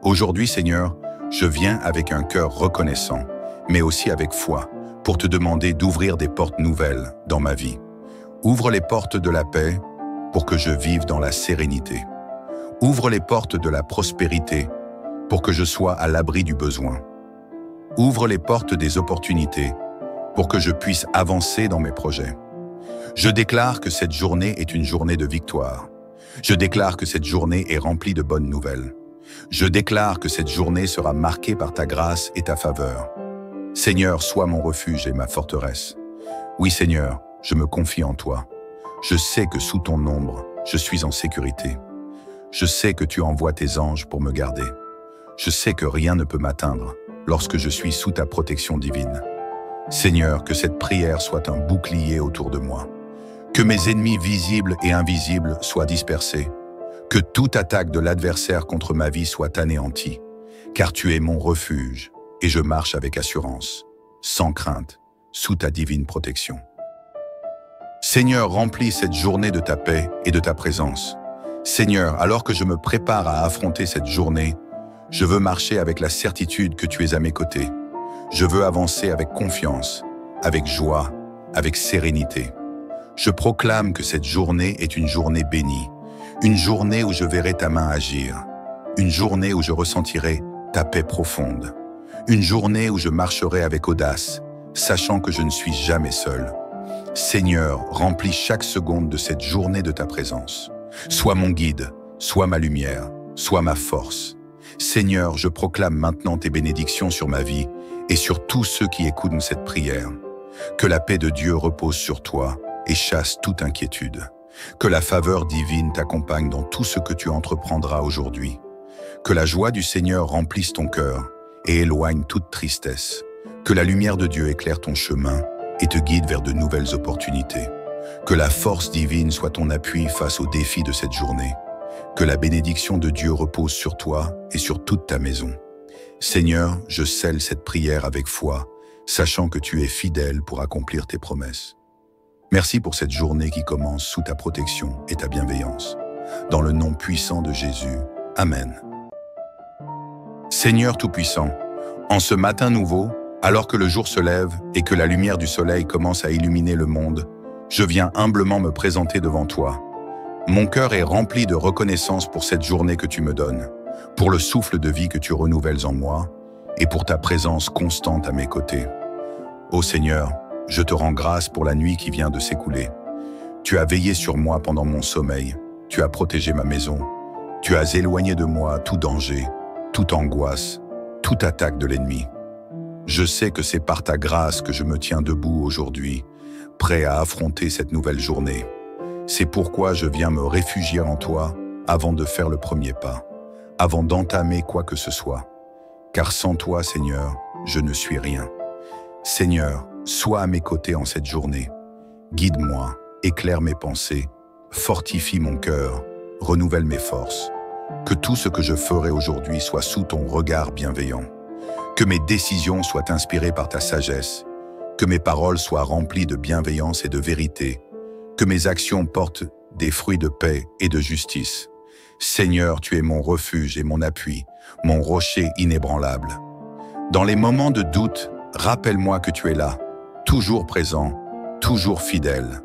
Aujourd'hui, Seigneur, je viens avec un cœur reconnaissant, mais aussi avec foi, pour te demander d'ouvrir des portes nouvelles dans ma vie. Ouvre les portes de la paix pour que je vive dans la sérénité. Ouvre les portes de la prospérité pour que je sois à l'abri du besoin. Ouvre les portes des opportunités pour que je puisse avancer dans mes projets. Je déclare que cette journée est une journée de victoire. Je déclare que cette journée est remplie de bonnes nouvelles. Je déclare que cette journée sera marquée par ta grâce et ta faveur. Seigneur, sois mon refuge et ma forteresse. Oui, Seigneur, je me confie en toi. Je sais que sous ton ombre, je suis en sécurité. Je sais que tu envoies tes anges pour me garder. Je sais que rien ne peut m'atteindre lorsque je suis sous ta protection divine. Seigneur, que cette prière soit un bouclier autour de moi. Que mes ennemis visibles et invisibles soient dispersés. Que toute attaque de l'adversaire contre ma vie soit anéantie. Car tu es mon refuge et je marche avec assurance, sans crainte, sous ta divine protection. Seigneur, remplis cette journée de ta paix et de ta présence. Seigneur, alors que je me prépare à affronter cette journée, je veux marcher avec la certitude que tu es à mes côtés. Je veux avancer avec confiance, avec joie, avec sérénité. Je proclame que cette journée est une journée bénie, une journée où je verrai ta main agir, une journée où je ressentirai ta paix profonde, une journée où je marcherai avec audace, sachant que je ne suis jamais seul. Seigneur, remplis chaque seconde de cette journée de ta présence. Sois mon guide, sois ma lumière, sois ma force. Seigneur, je proclame maintenant tes bénédictions sur ma vie et sur tous ceux qui écoutent cette prière. Que la paix de Dieu repose sur toi et chasse toute inquiétude. Que la faveur divine t'accompagne dans tout ce que tu entreprendras aujourd'hui. Que la joie du Seigneur remplisse ton cœur et éloigne toute tristesse. Que la lumière de Dieu éclaire ton chemin et te guide vers de nouvelles opportunités. Que la force divine soit ton appui face aux défis de cette journée. Que la bénédiction de Dieu repose sur toi et sur toute ta maison. Seigneur, je scelle cette prière avec foi, sachant que tu es fidèle pour accomplir tes promesses. Merci pour cette journée qui commence sous ta protection et ta bienveillance. Dans le nom puissant de Jésus, Amen. Seigneur Tout-Puissant, en ce matin nouveau, alors que le jour se lève et que la lumière du soleil commence à illuminer le monde, je viens humblement me présenter devant toi. Mon cœur est rempli de reconnaissance pour cette journée que tu me donnes, pour le souffle de vie que tu renouvelles en moi et pour ta présence constante à mes côtés. Ô Seigneur, je te rends grâce pour la nuit qui vient de s'écouler. Tu as veillé sur moi pendant mon sommeil, tu as protégé ma maison, tu as éloigné de moi tout danger, toute angoisse, toute attaque de l'ennemi. Je sais que c'est par ta grâce que je me tiens debout aujourd'hui, prêt à affronter cette nouvelle journée. C'est pourquoi je viens me réfugier en toi avant de faire le premier pas, avant d'entamer quoi que ce soit. Car sans toi, Seigneur, je ne suis rien. Seigneur, sois à mes côtés en cette journée. Guide-moi, éclaire mes pensées, fortifie mon cœur, renouvelle mes forces. Que tout ce que je ferai aujourd'hui soit sous ton regard bienveillant. Que mes décisions soient inspirées par ta sagesse. Que mes paroles soient remplies de bienveillance et de vérité. Que mes actions portent des fruits de paix et de justice. Seigneur, tu es mon refuge et mon appui, mon rocher inébranlable. Dans les moments de doute, rappelle-moi que tu es là, toujours présent, toujours fidèle.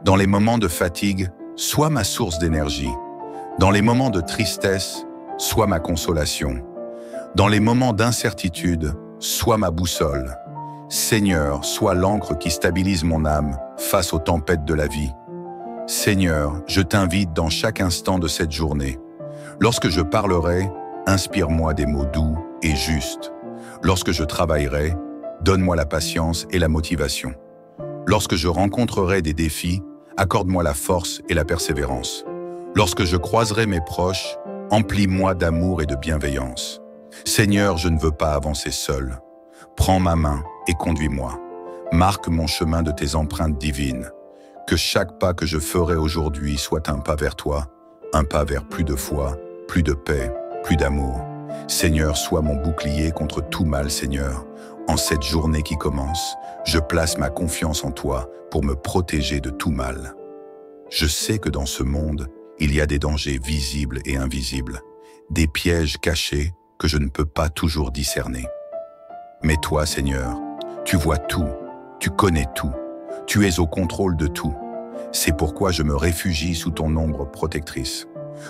Dans les moments de fatigue, sois ma source d'énergie. Dans les moments de tristesse, sois ma consolation. Dans les moments d'incertitude, sois ma boussole. Seigneur, sois l'encre qui stabilise mon âme face aux tempêtes de la vie. Seigneur, je t'invite dans chaque instant de cette journée. Lorsque je parlerai, inspire-moi des mots doux et justes. Lorsque je travaillerai, donne-moi la patience et la motivation. Lorsque je rencontrerai des défis, accorde-moi la force et la persévérance. Lorsque je croiserai mes proches, emplis-moi d'amour et de bienveillance. Seigneur, je ne veux pas avancer seul. Prends ma main et conduis-moi. Marque mon chemin de tes empreintes divines. Que chaque pas que je ferai aujourd'hui soit un pas vers toi, un pas vers plus de foi, plus de paix, plus d'amour. Seigneur, sois mon bouclier contre tout mal, Seigneur. En cette journée qui commence, je place ma confiance en toi pour me protéger de tout mal. Je sais que dans ce monde, il y a des dangers visibles et invisibles, des pièges cachés que je ne peux pas toujours discerner. Mais toi, Seigneur, tu vois tout, tu connais tout, tu es au contrôle de tout. C'est pourquoi je me réfugie sous ton ombre protectrice.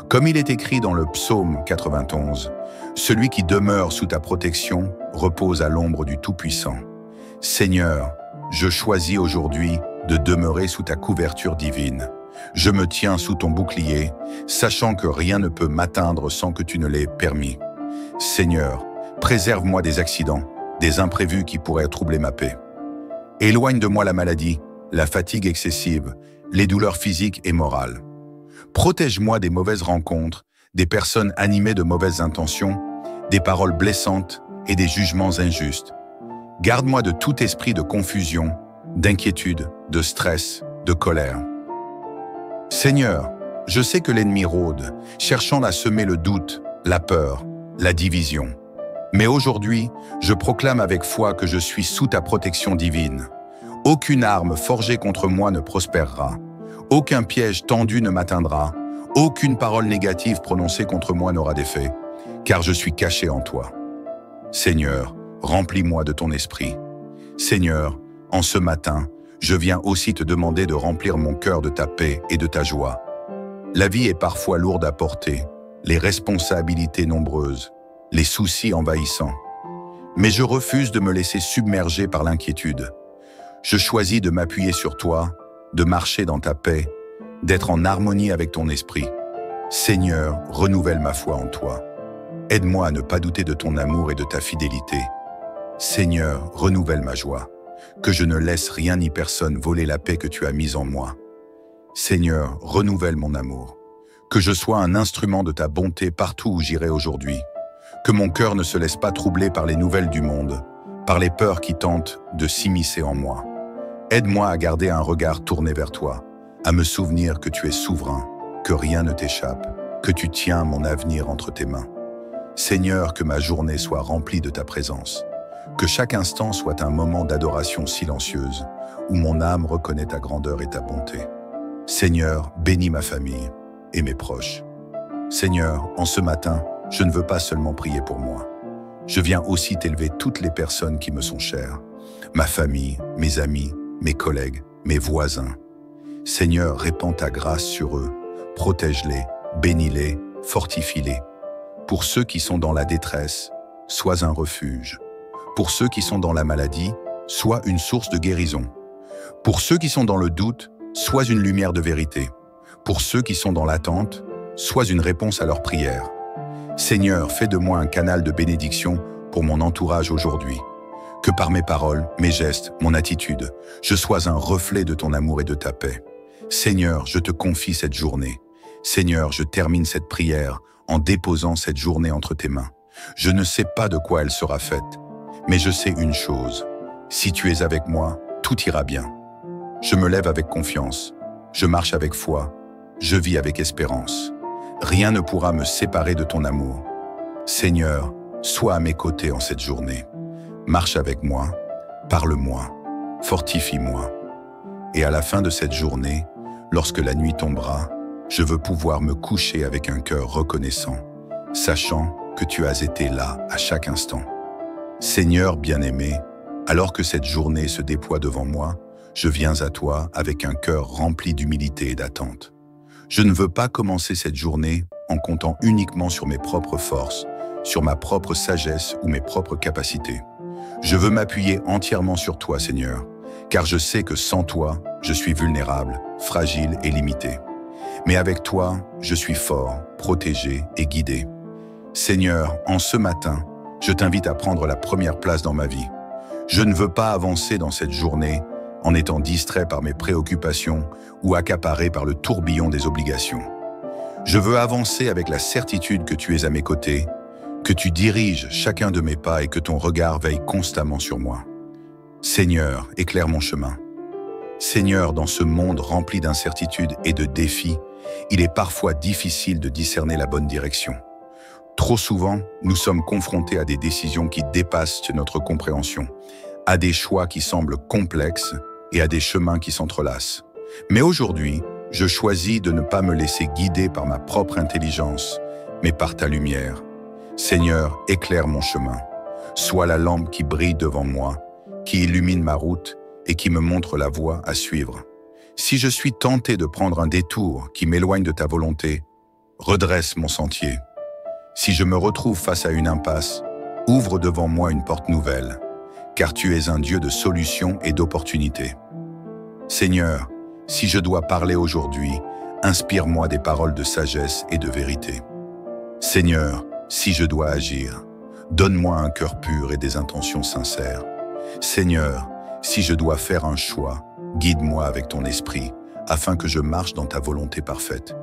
Comme il est écrit dans le psaume 91, « Celui qui demeure sous ta protection repose à l'ombre du Tout-Puissant. » Seigneur, je choisis aujourd'hui de demeurer sous ta couverture divine. Je me tiens sous ton bouclier, sachant que rien ne peut m'atteindre sans que tu ne l'aies permis. Seigneur, préserve-moi des accidents, des imprévus qui pourraient troubler ma paix. Éloigne de moi la maladie, la fatigue excessive, les douleurs physiques et morales. Protège-moi des mauvaises rencontres, des personnes animées de mauvaises intentions, des paroles blessantes et des jugements injustes. Garde-moi de tout esprit de confusion, d'inquiétude, de stress, de colère. Seigneur, je sais que l'ennemi rôde, cherchant à semer le doute, la peur, la division. Mais aujourd'hui, je proclame avec foi que je suis sous ta protection divine. Aucune arme forgée contre moi ne prospérera. Aucun piège tendu ne m'atteindra. Aucune parole négative prononcée contre moi n'aura d'effet, car je suis caché en toi. Seigneur, remplis-moi de ton esprit. Seigneur, en ce matin, je viens aussi te demander de remplir mon cœur de ta paix et de ta joie. La vie est parfois lourde à porter, les responsabilités nombreuses, les soucis envahissants. Mais je refuse de me laisser submerger par l'inquiétude. Je choisis de m'appuyer sur toi, de marcher dans ta paix, d'être en harmonie avec ton esprit. Seigneur, renouvelle ma foi en toi. Aide-moi à ne pas douter de ton amour et de ta fidélité. Seigneur, renouvelle ma joie, que je ne laisse rien ni personne voler la paix que tu as mise en moi. Seigneur, renouvelle mon amour, que je sois un instrument de ta bonté partout où j'irai aujourd'hui, que mon cœur ne se laisse pas troubler par les nouvelles du monde, par les peurs qui tentent de s'immiscer en moi. Aide-moi à garder un regard tourné vers toi, à me souvenir que tu es souverain, que rien ne t'échappe, que tu tiens mon avenir entre tes mains. Seigneur, que ma journée soit remplie de ta présence, que chaque instant soit un moment d'adoration silencieuse, où mon âme reconnaît ta grandeur et ta bonté. Seigneur, bénis ma famille et mes proches. Seigneur, en ce matin, je ne veux pas seulement prier pour moi. Je viens aussi t'élever toutes les personnes qui me sont chères, ma famille, mes amis, mes collègues, mes voisins. Seigneur, répands ta grâce sur eux, protège-les, bénis-les, fortifie-les. Pour ceux qui sont dans la détresse, sois un refuge. Pour ceux qui sont dans la maladie, sois une source de guérison. Pour ceux qui sont dans le doute, sois une lumière de vérité. Pour ceux qui sont dans l'attente, sois une réponse à leurs prières. Seigneur, fais de moi un canal de bénédiction pour mon entourage aujourd'hui. Que par mes paroles, mes gestes, mon attitude, je sois un reflet de ton amour et de ta paix. Seigneur, je te confie cette journée. Seigneur, je termine cette prière en déposant cette journée entre tes mains. Je ne sais pas de quoi elle sera faite, mais je sais une chose. Si tu es avec moi, tout ira bien. Je me lève avec confiance, je marche avec foi, je vis avec espérance. Rien ne pourra me séparer de ton amour. Seigneur, sois à mes côtés en cette journée. Marche avec moi, parle-moi, fortifie-moi. Et à la fin de cette journée, lorsque la nuit tombera, je veux pouvoir me coucher avec un cœur reconnaissant, sachant que tu as été là à chaque instant. Seigneur bien-aimé, alors que cette journée se déploie devant moi, je viens à toi avec un cœur rempli d'humilité et d'attente. Je ne veux pas commencer cette journée en comptant uniquement sur mes propres forces, sur ma propre sagesse ou mes propres capacités. Je veux m'appuyer entièrement sur toi, Seigneur, car je sais que sans toi, je suis vulnérable, fragile et limité. Mais avec toi, je suis fort, protégé et guidé. Seigneur, en ce matin, je t'invite à prendre la première place dans ma vie. Je ne veux pas avancer dans cette journée en étant distrait par mes préoccupations ou accaparé par le tourbillon des obligations. Je veux avancer avec la certitude que tu es à mes côtés, que tu diriges chacun de mes pas et que ton regard veille constamment sur moi. Seigneur, éclaire mon chemin. Seigneur, dans ce monde rempli d'incertitudes et de défis, il est parfois difficile de discerner la bonne direction. Trop souvent, nous sommes confrontés à des décisions qui dépassent notre compréhension, à des choix qui semblent complexes et à des chemins qui s'entrelacent. Mais aujourd'hui, je choisis de ne pas me laisser guider par ma propre intelligence, mais par ta lumière. Seigneur, éclaire mon chemin. Sois la lampe qui brille devant moi, qui illumine ma route et qui me montre la voie à suivre. Si je suis tenté de prendre un détour qui m'éloigne de ta volonté, redresse mon sentier. Si je me retrouve face à une impasse, ouvre devant moi une porte nouvelle, car tu es un Dieu de solutions et d'opportunités. Seigneur, si je dois parler aujourd'hui, inspire-moi des paroles de sagesse et de vérité. Seigneur, si je dois agir, donne-moi un cœur pur et des intentions sincères. Seigneur, si je dois faire un choix, guide-moi avec ton esprit, afin que je marche dans ta volonté parfaite.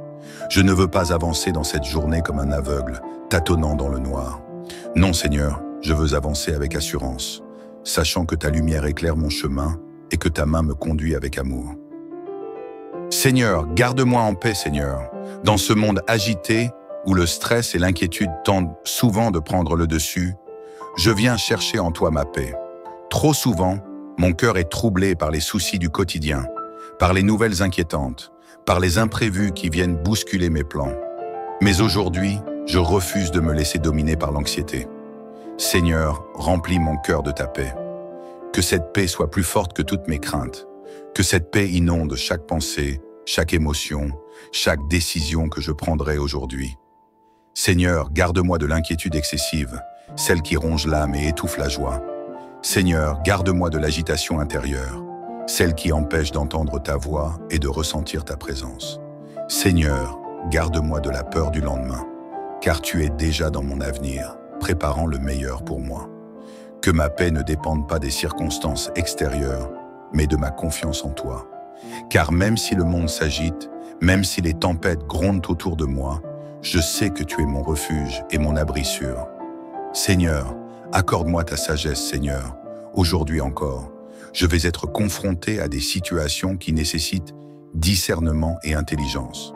Je ne veux pas avancer dans cette journée comme un aveugle, tâtonnant dans le noir. Non, Seigneur, je veux avancer avec assurance, sachant que ta lumière éclaire mon chemin et que ta main me conduit avec amour. Seigneur, garde-moi en paix, Seigneur, dans ce monde agité où le stress et l'inquiétude tentent souvent de prendre le dessus. Je viens chercher en toi ma paix. Trop souvent, mon cœur est troublé par les soucis du quotidien, par les nouvelles inquiétantes, par les imprévus qui viennent bousculer mes plans. Mais aujourd'hui, je refuse de me laisser dominer par l'anxiété. Seigneur, remplis mon cœur de ta paix. Que cette paix soit plus forte que toutes mes craintes. Que cette paix inonde chaque pensée, chaque émotion, chaque décision que je prendrai aujourd'hui. Seigneur, garde-moi de l'inquiétude excessive, celle qui ronge l'âme et étouffe la joie. Seigneur, garde-moi de l'agitation intérieure, celle qui empêche d'entendre ta voix et de ressentir ta présence. Seigneur, garde-moi de la peur du lendemain, car tu es déjà dans mon avenir, préparant le meilleur pour moi. Que ma paix ne dépende pas des circonstances extérieures, mais de ma confiance en toi. Car même si le monde s'agite, même si les tempêtes grondent autour de moi, je sais que tu es mon refuge et mon abri sûr. Seigneur, accorde-moi ta sagesse, Seigneur. Aujourd'hui encore, je vais être confronté à des situations qui nécessitent discernement et intelligence.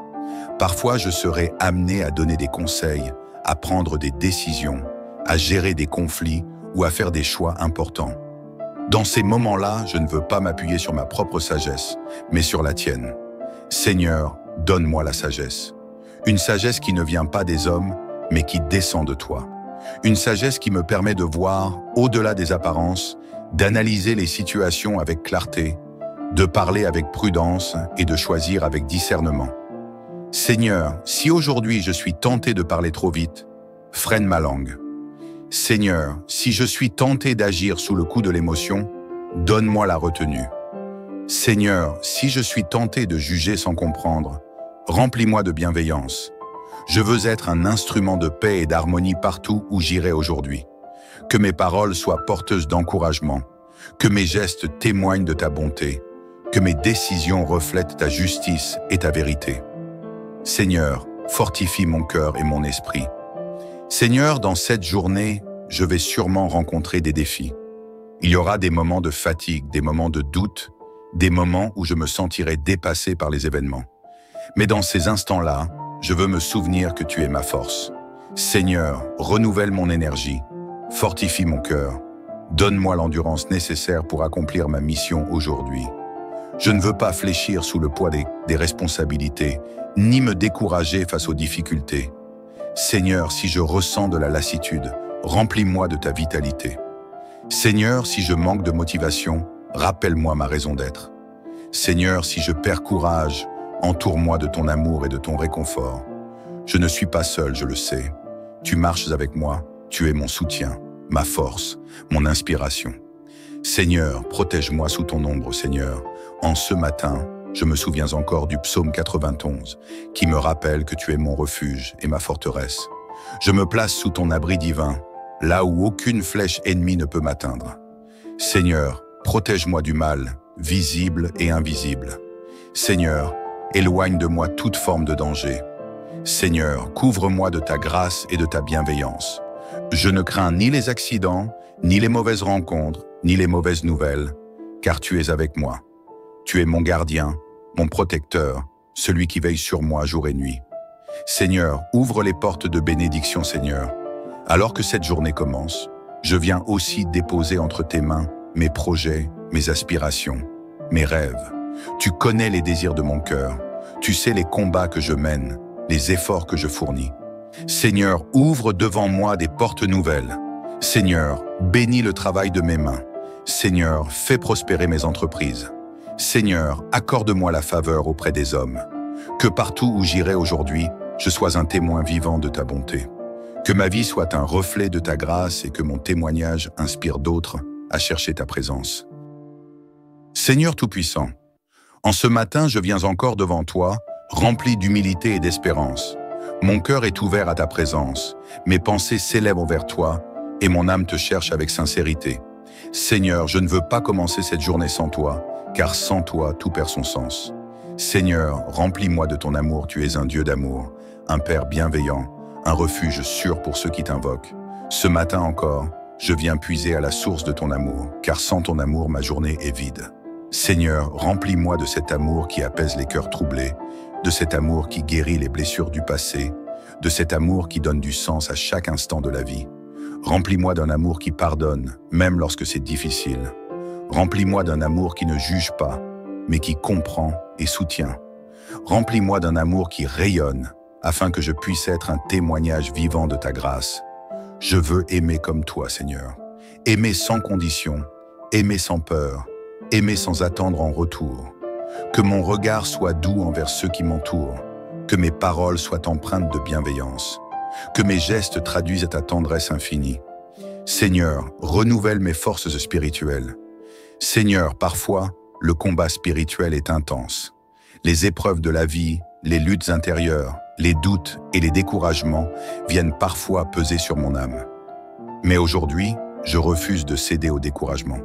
Parfois, je serai amené à donner des conseils, à prendre des décisions, à gérer des conflits ou à faire des choix importants. Dans ces moments-là, je ne veux pas m'appuyer sur ma propre sagesse, mais sur la tienne. Seigneur, donne-moi la sagesse. Une sagesse qui ne vient pas des hommes, mais qui descend de toi. Une sagesse qui me permet de voir au-delà des apparences, d'analyser les situations avec clarté, de parler avec prudence et de choisir avec discernement. Seigneur, si aujourd'hui je suis tenté de parler trop vite, freine ma langue. Seigneur, si je suis tenté d'agir sous le coup de l'émotion, donne-moi la retenue. Seigneur, si je suis tenté de juger sans comprendre, remplis-moi de bienveillance. Je veux être un instrument de paix et d'harmonie partout où j'irai aujourd'hui. Que mes paroles soient porteuses d'encouragement, que mes gestes témoignent de ta bonté, que mes décisions reflètent ta justice et ta vérité. Seigneur, fortifie mon cœur et mon esprit. Seigneur, dans cette journée, je vais sûrement rencontrer des défis. Il y aura des moments de fatigue, des moments de doute, des moments où je me sentirai dépassé par les événements. Mais dans ces instants-là, je veux me souvenir que tu es ma force. Seigneur, renouvelle mon énergie, fortifie mon cœur, donne-moi l'endurance nécessaire pour accomplir ma mission aujourd'hui. Je ne veux pas fléchir sous le poids des responsabilités, ni me décourager face aux difficultés. Seigneur, si je ressens de la lassitude, remplis-moi de ta vitalité. Seigneur, si je manque de motivation, rappelle-moi ma raison d'être. Seigneur, si je perds courage, entoure-moi de ton amour et de ton réconfort. Je ne suis pas seul, je le sais. Tu marches avec moi, tu es mon soutien, ma force, mon inspiration. Seigneur, protège-moi sous ton ombre, Seigneur. En ce matin, je me souviens encore du psaume 91, qui me rappelle que tu es mon refuge et ma forteresse. Je me place sous ton abri divin, là où aucune flèche ennemie ne peut m'atteindre. Seigneur, protège-moi du mal, visible et invisible. Seigneur, éloigne de moi toute forme de danger. Seigneur, couvre-moi de ta grâce et de ta bienveillance. Je ne crains ni les accidents, ni les mauvaises rencontres, ni les mauvaises nouvelles, car tu es avec moi. Tu es mon gardien, mon protecteur, celui qui veille sur moi jour et nuit. Seigneur, ouvre les portes de bénédiction, Seigneur. Alors que cette journée commence, je viens aussi déposer entre tes mains mes projets, mes aspirations, mes rêves. Tu connais les désirs de mon cœur. Tu sais les combats que je mène, les efforts que je fournis. Seigneur, ouvre devant moi des portes nouvelles. Seigneur, bénis le travail de mes mains. Seigneur, fais prospérer mes entreprises. Seigneur, accorde-moi la faveur auprès des hommes. Que partout où j'irai aujourd'hui, je sois un témoin vivant de ta bonté. Que ma vie soit un reflet de ta grâce et que mon témoignage inspire d'autres à chercher ta présence. Seigneur Tout-Puissant, en ce matin, je viens encore devant toi, rempli d'humilité et d'espérance. Mon cœur est ouvert à ta présence, mes pensées s'élèvent vers toi et mon âme te cherche avec sincérité. Seigneur, je ne veux pas commencer cette journée sans toi, car sans toi, tout perd son sens. Seigneur, remplis-moi de ton amour, tu es un Dieu d'amour, un Père bienveillant, un refuge sûr pour ceux qui t'invoquent. Ce matin encore, je viens puiser à la source de ton amour, car sans ton amour, ma journée est vide. Seigneur, remplis-moi de cet amour qui apaise les cœurs troublés, de cet amour qui guérit les blessures du passé, de cet amour qui donne du sens à chaque instant de la vie. Remplis-moi d'un amour qui pardonne, même lorsque c'est difficile. Remplis-moi d'un amour qui ne juge pas, mais qui comprend et soutient. Remplis-moi d'un amour qui rayonne, afin que je puisse être un témoignage vivant de ta grâce. Je veux aimer comme toi, Seigneur. Aimer sans condition, aimer sans peur, aimer sans attendre en retour. Que mon regard soit doux envers ceux qui m'entourent, que mes paroles soient empreintes de bienveillance, que mes gestes traduisent ta tendresse infinie. Seigneur, renouvelle mes forces spirituelles. Seigneur, parfois, le combat spirituel est intense. Les épreuves de la vie, les luttes intérieures, les doutes et les découragements viennent parfois peser sur mon âme. Mais aujourd'hui, je refuse de céder au découragement.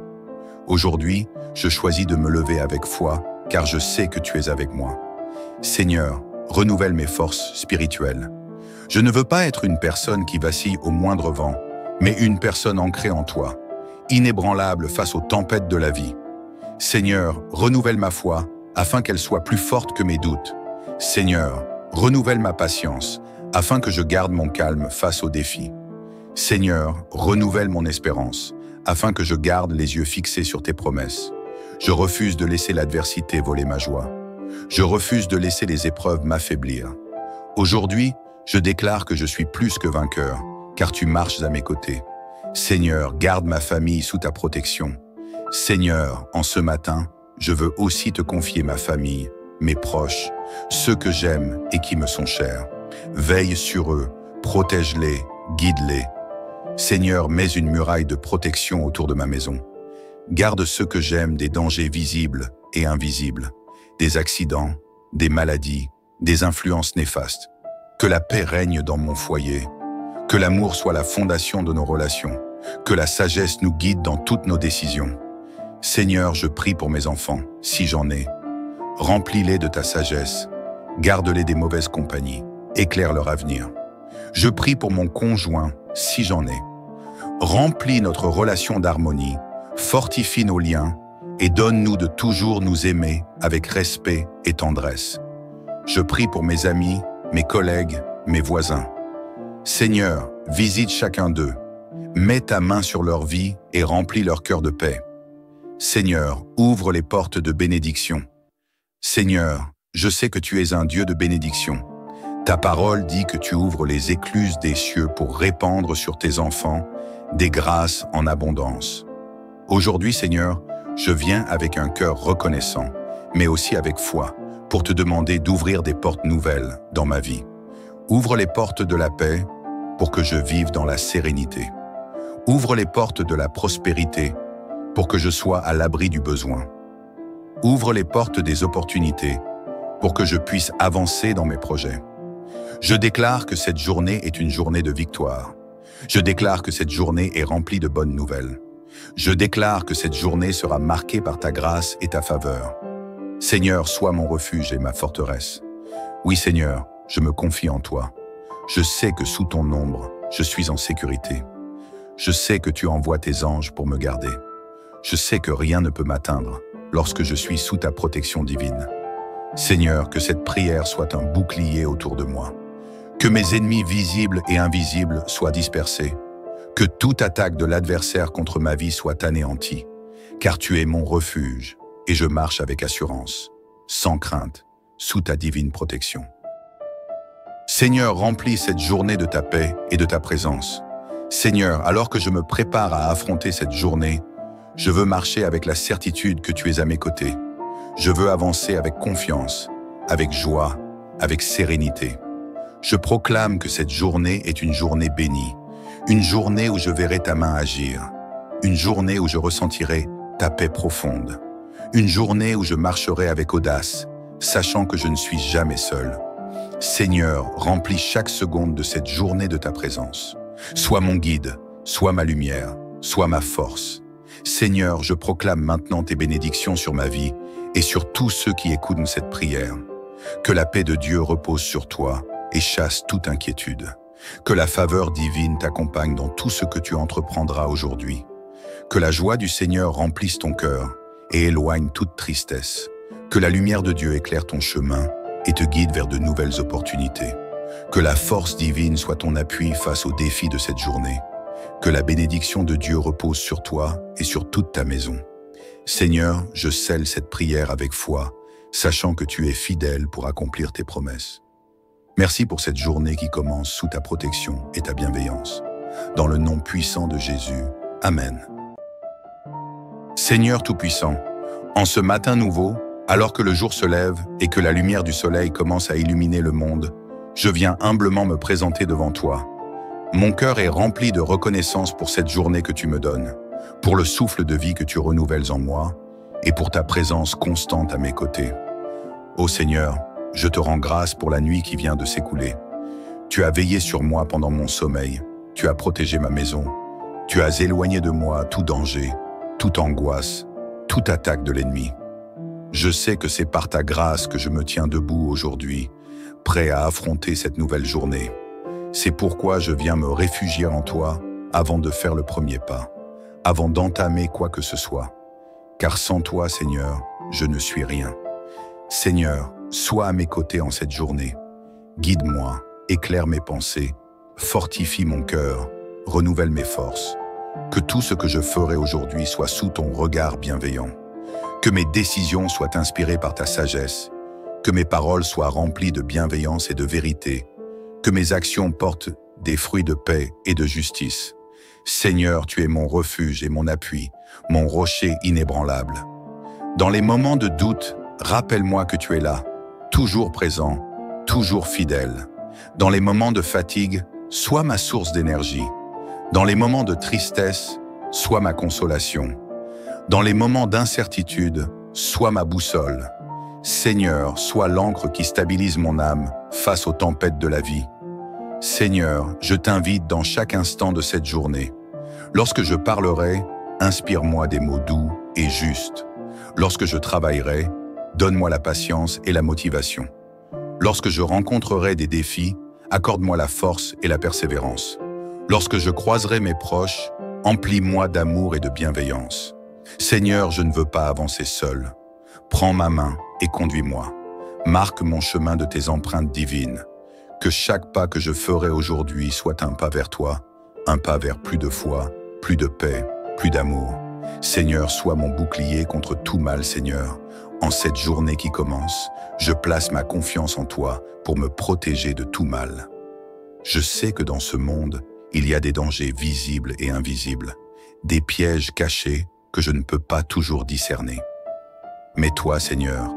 Aujourd'hui, je choisis de me lever avec foi, car je sais que tu es avec moi. Seigneur, renouvelle mes forces spirituelles. Je ne veux pas être une personne qui vacille au moindre vent, mais une personne ancrée en toi, inébranlable face aux tempêtes de la vie. Seigneur, renouvelle ma foi, afin qu'elle soit plus forte que mes doutes. Seigneur, renouvelle ma patience, afin que je garde mon calme face aux défis. Seigneur, renouvelle mon espérance, afin que je garde les yeux fixés sur tes promesses. Je refuse de laisser l'adversité voler ma joie. Je refuse de laisser les épreuves m'affaiblir. Aujourd'hui, je déclare que je suis plus que vainqueur, car tu marches à mes côtés. Seigneur, garde ma famille sous ta protection. Seigneur, en ce matin, je veux aussi te confier ma famille, mes proches, ceux que j'aime et qui me sont chers. Veille sur eux, protège-les, guide-les. Seigneur, mets une muraille de protection autour de ma maison. Garde ceux que j'aime des dangers visibles et invisibles, des accidents, des maladies, des influences néfastes. Que la paix règne dans mon foyer, que l'amour soit la fondation de nos relations, que la sagesse nous guide dans toutes nos décisions. Seigneur, je prie pour mes enfants, si j'en ai. Remplis-les de ta sagesse, garde-les des mauvaises compagnies, éclaire leur avenir. Je prie pour mon conjoint, si j'en ai. Remplis notre relation d'harmonie, fortifie nos liens et donne-nous de toujours nous aimer avec respect et tendresse. Je prie pour mes amis, mes collègues, mes voisins. Seigneur, visite chacun d'eux. Mets ta main sur leur vie et remplis leur cœur de paix. Seigneur, ouvre les portes de bénédiction. Seigneur, je sais que tu es un Dieu de bénédiction. Ta parole dit que tu ouvres les écluses des cieux pour répandre sur tes enfants des grâces en abondance. Aujourd'hui, Seigneur, je viens avec un cœur reconnaissant, mais aussi avec foi, pour te demander d'ouvrir des portes nouvelles dans ma vie. Ouvre les portes de la paix pour que je vive dans la sérénité. Ouvre les portes de la prospérité pour que je sois à l'abri du besoin. Ouvre les portes des opportunités pour que je puisse avancer dans mes projets. Je déclare que cette journée est une journée de victoire. Je déclare que cette journée est remplie de bonnes nouvelles. Je déclare que cette journée sera marquée par ta grâce et ta faveur. Seigneur, sois mon refuge et ma forteresse. Oui, Seigneur, je me confie en toi. Je sais que sous ton ombre, je suis en sécurité. Je sais que tu envoies tes anges pour me garder. Je sais que rien ne peut m'atteindre lorsque je suis sous ta protection divine. Seigneur, que cette prière soit un bouclier autour de moi. Que mes ennemis visibles et invisibles soient dispersés. Que toute attaque de l'adversaire contre ma vie soit anéantie. Car tu es mon refuge et je marche avec assurance, sans crainte, sous ta divine protection. Seigneur, remplis cette journée de ta paix et de ta présence. Seigneur, alors que je me prépare à affronter cette journée, je veux marcher avec la certitude que tu es à mes côtés. Je veux avancer avec confiance, avec joie, avec sérénité. Je proclame que cette journée est une journée bénie, une journée où je verrai ta main agir, une journée où je ressentirai ta paix profonde, une journée où je marcherai avec audace, sachant que je ne suis jamais seul. Seigneur, remplis chaque seconde de cette journée de ta présence. Sois mon guide, sois ma lumière, sois ma force. Seigneur, je proclame maintenant tes bénédictions sur ma vie et sur tous ceux qui écoutent cette prière. Que la paix de Dieu repose sur toi et chasse toute inquiétude. Que la faveur divine t'accompagne dans tout ce que tu entreprendras aujourd'hui. Que la joie du Seigneur remplisse ton cœur et éloigne toute tristesse. Que la lumière de Dieu éclaire ton chemin et te guide vers de nouvelles opportunités. Que la force divine soit ton appui face aux défis de cette journée. Que la bénédiction de Dieu repose sur toi et sur toute ta maison. Seigneur, je scelle cette prière avec foi, sachant que tu es fidèle pour accomplir tes promesses. Merci pour cette journée qui commence sous ta protection et ta bienveillance. Dans le nom puissant de Jésus, Amen. Seigneur Tout-Puissant, en ce matin nouveau, alors que le jour se lève et que la lumière du soleil commence à illuminer le monde, je viens humblement me présenter devant toi. Mon cœur est rempli de reconnaissance pour cette journée que tu me donnes, pour le souffle de vie que tu renouvelles en moi et pour ta présence constante à mes côtés. Ô Seigneur, je te rends grâce pour la nuit qui vient de s'écouler. Tu as veillé sur moi pendant mon sommeil, tu as protégé ma maison, tu as éloigné de moi tout danger, toute angoisse, toute attaque de l'ennemi. Je sais que c'est par ta grâce que je me tiens debout aujourd'hui, prêt à affronter cette nouvelle journée. C'est pourquoi je viens me réfugier en toi avant de faire le premier pas, avant d'entamer quoi que ce soit. Car sans toi, Seigneur, je ne suis rien. Seigneur, sois à mes côtés en cette journée. Guide-moi, éclaire mes pensées, fortifie mon cœur, renouvelle mes forces. Que tout ce que je ferai aujourd'hui soit sous ton regard bienveillant. Que mes décisions soient inspirées par ta sagesse. Que mes paroles soient remplies de bienveillance et de vérité. Que mes actions portent des fruits de paix et de justice. Seigneur, tu es mon refuge et mon appui, mon rocher inébranlable. Dans les moments de doute, rappelle-moi que tu es là, toujours présent, toujours fidèle. Dans les moments de fatigue, sois ma source d'énergie. Dans les moments de tristesse, sois ma consolation. Dans les moments d'incertitude, sois ma boussole. Seigneur, sois l'encre qui stabilise mon âme face aux tempêtes de la vie. Seigneur, je t'invite dans chaque instant de cette journée. Lorsque je parlerai, inspire-moi des mots doux et justes. Lorsque je travaillerai, donne-moi la patience et la motivation. Lorsque je rencontrerai des défis, accorde-moi la force et la persévérance. Lorsque je croiserai mes proches, emplis-moi d'amour et de bienveillance. Seigneur, je ne veux pas avancer seul. Prends ma main et conduis-moi. Marque mon chemin de tes empreintes divines. Que chaque pas que je ferai aujourd'hui soit un pas vers toi, un pas vers plus de foi, plus de paix, plus d'amour. Seigneur, sois mon bouclier contre tout mal, Seigneur. En cette journée qui commence, je place ma confiance en toi pour me protéger de tout mal. Je sais que dans ce monde, il y a des dangers visibles et invisibles, des pièges cachés que je ne peux pas toujours discerner. Mais toi, Seigneur,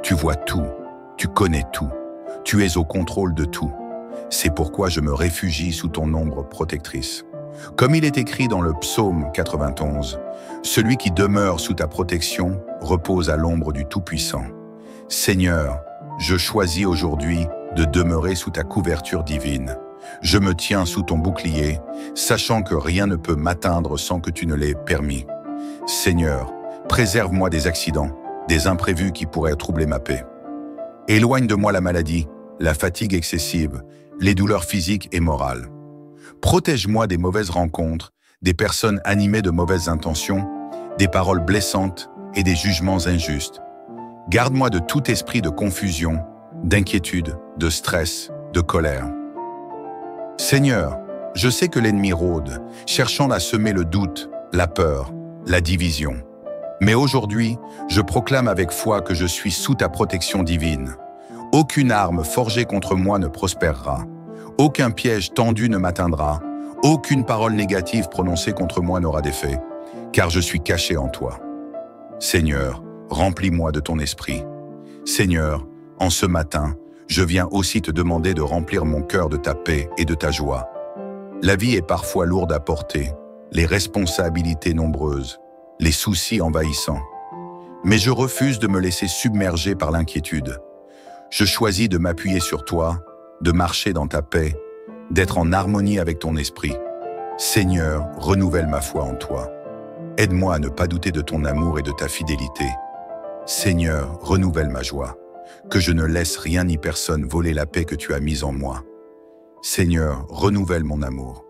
tu vois tout, tu connais tout, tu es au contrôle de tout. C'est pourquoi je me réfugie sous ton ombre protectrice. Comme il est écrit dans le psaume 91, « Celui qui demeure sous ta protection repose à l'ombre du Tout-Puissant. » Seigneur, je choisis aujourd'hui de demeurer sous ta couverture divine. Je me tiens sous ton bouclier, sachant que rien ne peut m'atteindre sans que tu ne l'aies permis. Seigneur, préserve-moi des accidents, des imprévus qui pourraient troubler ma paix. Éloigne de moi la maladie, la fatigue excessive, les douleurs physiques et morales. Protège-moi des mauvaises rencontres, des personnes animées de mauvaises intentions, des paroles blessantes et des jugements injustes. Garde-moi de tout esprit de confusion, d'inquiétude, de stress, de colère. Seigneur, je sais que l'ennemi rôde, cherchant à semer le doute, la peur, la division. Mais aujourd'hui, je proclame avec foi que je suis sous ta protection divine. Aucune arme forgée contre moi ne prospérera. Aucun piège tendu ne m'atteindra. Aucune parole négative prononcée contre moi n'aura d'effet, car je suis caché en toi. Seigneur, remplis-moi de ton esprit. Seigneur, en ce matin, je viens aussi te demander de remplir mon cœur de ta paix et de ta joie. La vie est parfois lourde à porter, les responsabilités nombreuses, les soucis envahissants. Mais je refuse de me laisser submerger par l'inquiétude. Je choisis de m'appuyer sur toi, de marcher dans ta paix, d'être en harmonie avec ton esprit. Seigneur, renouvelle ma foi en toi. Aide-moi à ne pas douter de ton amour et de ta fidélité. Seigneur, renouvelle ma joie. Que je ne laisse rien ni personne voler la paix que tu as mise en moi. Seigneur, renouvelle mon amour.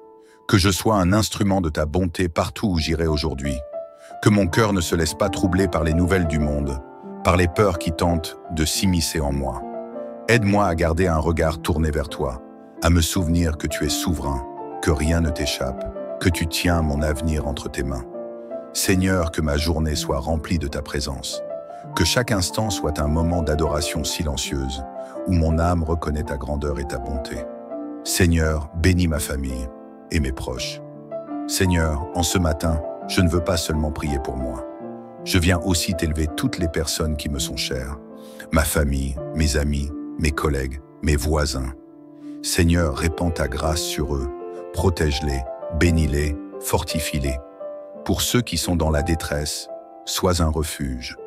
Que je sois un instrument de ta bonté partout où j'irai aujourd'hui. Que mon cœur ne se laisse pas troubler par les nouvelles du monde, par les peurs qui tentent de s'immiscer en moi. Aide-moi à garder un regard tourné vers toi, à me souvenir que tu es souverain, que rien ne t'échappe, que tu tiens mon avenir entre tes mains. Seigneur, que ma journée soit remplie de ta présence. Que chaque instant soit un moment d'adoration silencieuse, où mon âme reconnaît ta grandeur et ta bonté. Seigneur, bénis ma famille et mes proches. Seigneur, en ce matin, je ne veux pas seulement prier pour moi. Je viens aussi t'élever toutes les personnes qui me sont chères, ma famille, mes amis, mes collègues, mes voisins. Seigneur, répands ta grâce sur eux, protège-les, bénis-les, fortifie-les. Pour ceux qui sont dans la détresse, sois un refuge.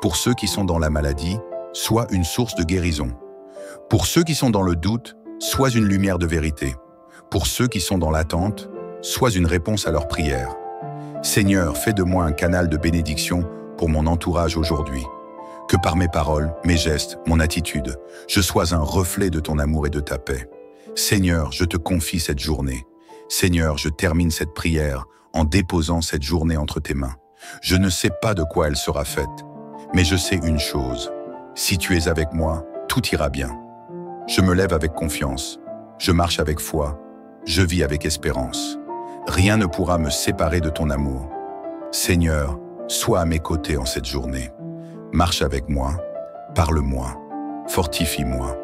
Pour ceux qui sont dans la maladie, sois une source de guérison. Pour ceux qui sont dans le doute, sois une lumière de vérité. Pour ceux qui sont dans l'attente, sois une réponse à leurs prières. Seigneur, fais de moi un canal de bénédiction pour mon entourage aujourd'hui. Que par mes paroles, mes gestes, mon attitude, je sois un reflet de ton amour et de ta paix. Seigneur, je te confie cette journée. Seigneur, je termine cette prière en déposant cette journée entre tes mains. Je ne sais pas de quoi elle sera faite, mais je sais une chose. Si tu es avec moi, tout ira bien. Je me lève avec confiance, je marche avec foi, je vis avec espérance. Rien ne pourra me séparer de ton amour. Seigneur, sois à mes côtés en cette journée. Marche avec moi, parle-moi, fortifie-moi.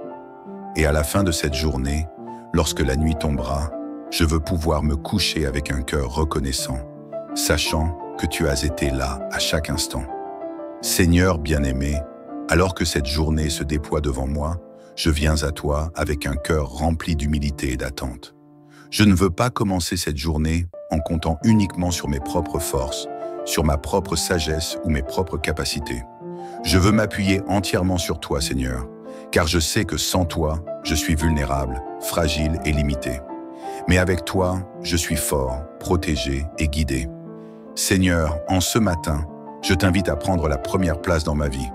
Et à la fin de cette journée, lorsque la nuit tombera, je veux pouvoir me coucher avec un cœur reconnaissant, sachant que tu as été là à chaque instant. Seigneur bien-aimé, alors que cette journée se déploie devant moi, je viens à toi avec un cœur rempli d'humilité et d'attente. Je ne veux pas commencer cette journée en comptant uniquement sur mes propres forces, sur ma propre sagesse ou mes propres capacités. Je veux m'appuyer entièrement sur toi, Seigneur, car je sais que sans toi, je suis vulnérable, fragile et limité. Mais avec toi, je suis fort, protégé et guidé. Seigneur, en ce matin, je t'invite à prendre la première place dans ma vie.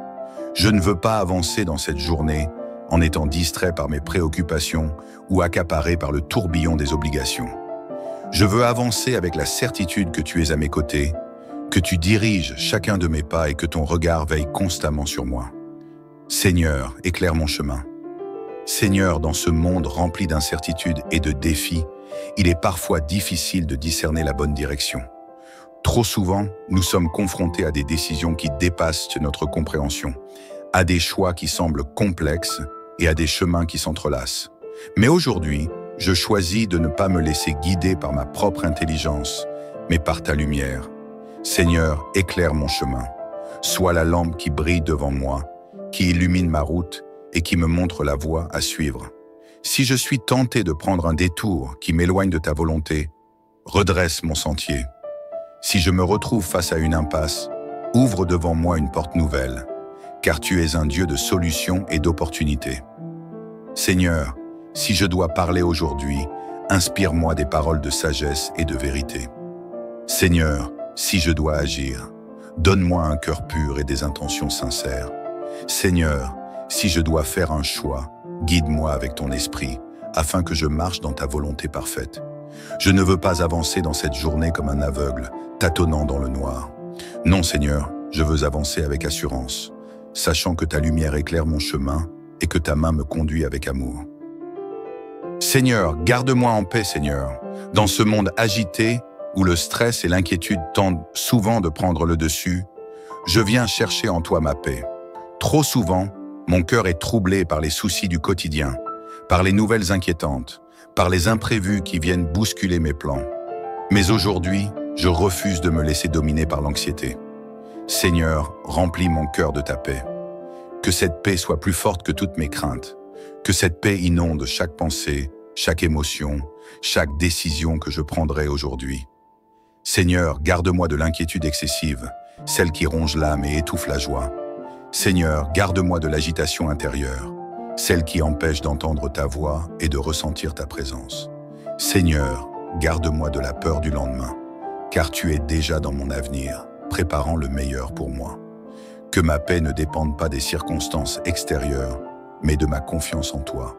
Je ne veux pas avancer dans cette journée en étant distrait par mes préoccupations ou accaparé par le tourbillon des obligations. Je veux avancer avec la certitude que tu es à mes côtés, que tu diriges chacun de mes pas et que ton regard veille constamment sur moi. Seigneur, éclaire mon chemin. Seigneur, dans ce monde rempli d'incertitudes et de défis, il est parfois difficile de discerner la bonne direction. Trop souvent, nous sommes confrontés à des décisions qui dépassent notre compréhension, à des choix qui semblent complexes et à des chemins qui s'entrelacent. Mais aujourd'hui, je choisis de ne pas me laisser guider par ma propre intelligence, mais par ta lumière. Seigneur, éclaire mon chemin. Sois la lampe qui brille devant moi, qui illumine ma route et qui me montre la voie à suivre. Si je suis tenté de prendre un détour qui m'éloigne de ta volonté, redresse mon sentier. Si je me retrouve face à une impasse, ouvre devant moi une porte nouvelle, car tu es un Dieu de solutions et d'opportunités. Seigneur, si je dois parler aujourd'hui, inspire-moi des paroles de sagesse et de vérité. Seigneur, si je dois agir, donne-moi un cœur pur et des intentions sincères. Seigneur, si je dois faire un choix, guide-moi avec ton esprit, afin que je marche dans ta volonté parfaite. Je ne veux pas avancer dans cette journée comme un aveugle, tâtonnant dans le noir. Non, Seigneur, je veux avancer avec assurance, sachant que ta lumière éclaire mon chemin et que ta main me conduit avec amour. Seigneur, garde-moi en paix, Seigneur. Dans ce monde agité, où le stress et l'inquiétude tentent souvent de prendre le dessus, je viens chercher en toi ma paix. Trop souvent, mon cœur est troublé par les soucis du quotidien, par les nouvelles inquiétantes, par les imprévus qui viennent bousculer mes plans. Mais aujourd'hui, je refuse de me laisser dominer par l'anxiété. Seigneur, remplis mon cœur de ta paix. Que cette paix soit plus forte que toutes mes craintes. Que cette paix inonde chaque pensée, chaque émotion, chaque décision que je prendrai aujourd'hui. Seigneur, garde-moi de l'inquiétude excessive, celle qui ronge l'âme et étouffe la joie. Seigneur, garde-moi de l'agitation intérieure, celle qui empêche d'entendre ta voix et de ressentir ta présence. Seigneur, garde-moi de la peur du lendemain, car tu es déjà dans mon avenir, préparant le meilleur pour moi. Que ma paix ne dépende pas des circonstances extérieures, mais de ma confiance en toi.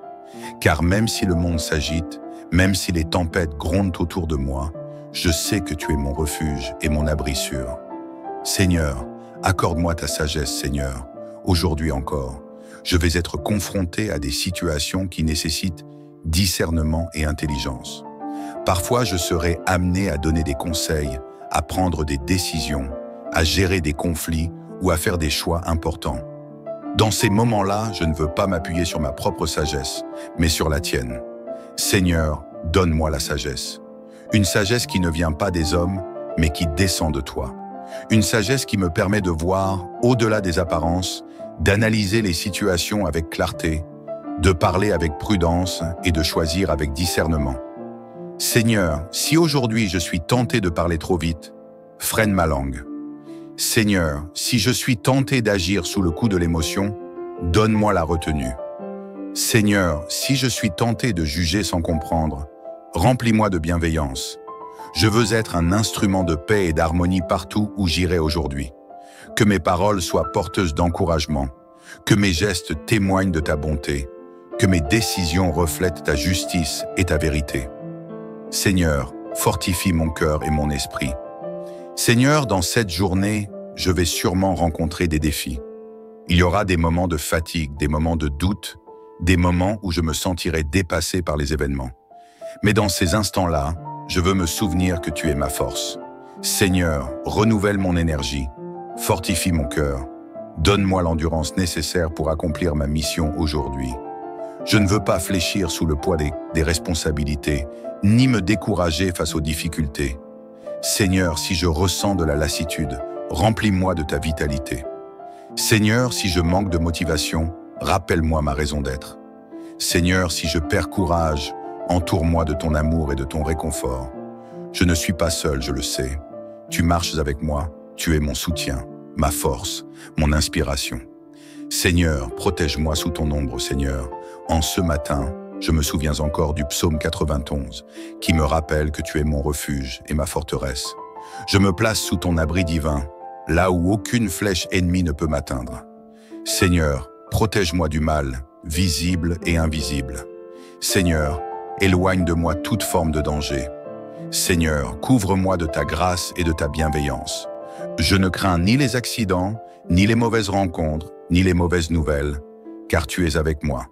Car même si le monde s'agite, même si les tempêtes grondent autour de moi, je sais que tu es mon refuge et mon abri sûr. Seigneur, accorde-moi ta sagesse, Seigneur. Aujourd'hui encore, je vais être confronté à des situations qui nécessitent discernement et intelligence. Parfois, je serai amené à donner des conseils, à prendre des décisions, à gérer des conflits ou à faire des choix importants. Dans ces moments-là, je ne veux pas m'appuyer sur ma propre sagesse, mais sur la tienne. Seigneur, donne-moi la sagesse. Une sagesse qui ne vient pas des hommes, mais qui descend de toi. Une sagesse qui me permet de voir au-delà des apparences, d'analyser les situations avec clarté, de parler avec prudence et de choisir avec discernement. Seigneur, si aujourd'hui je suis tenté de parler trop vite, freine ma langue. Seigneur, si je suis tenté d'agir sous le coup de l'émotion, donne-moi la retenue. Seigneur, si je suis tenté de juger sans comprendre, remplis-moi de bienveillance. Je veux être un instrument de paix et d'harmonie partout où j'irai aujourd'hui. Que mes paroles soient porteuses d'encouragement, que mes gestes témoignent de ta bonté, que mes décisions reflètent ta justice et ta vérité. Seigneur, fortifie mon cœur et mon esprit. Seigneur, dans cette journée, je vais sûrement rencontrer des défis. Il y aura des moments de fatigue, des moments de doute, des moments où je me sentirai dépassé par les événements. Mais dans ces instants-là, je veux me souvenir que tu es ma force. Seigneur, renouvelle mon énergie, fortifie mon cœur, donne-moi l'endurance nécessaire pour accomplir ma mission aujourd'hui. Je ne veux pas fléchir sous le poids des responsabilités, ni me décourager face aux difficultés. Seigneur, si je ressens de la lassitude, remplis-moi de ta vitalité. Seigneur, si je manque de motivation, rappelle-moi ma raison d'être. Seigneur, si je perds courage, entoure-moi de ton amour et de ton réconfort. Je ne suis pas seul, je le sais. Tu marches avec moi, tu es mon soutien, ma force, mon inspiration. Seigneur, protège-moi sous ton ombre, Seigneur. En ce matin, je me souviens encore du psaume 91, qui me rappelle que tu es mon refuge et ma forteresse. Je me place sous ton abri divin, là où aucune flèche ennemie ne peut m'atteindre. Seigneur, protège-moi du mal, visible et invisible. Seigneur, éloigne de moi toute forme de danger. Seigneur, couvre-moi de ta grâce et de ta bienveillance. Je ne crains ni les accidents, ni les mauvaises rencontres, ni les mauvaises nouvelles, car tu es avec moi.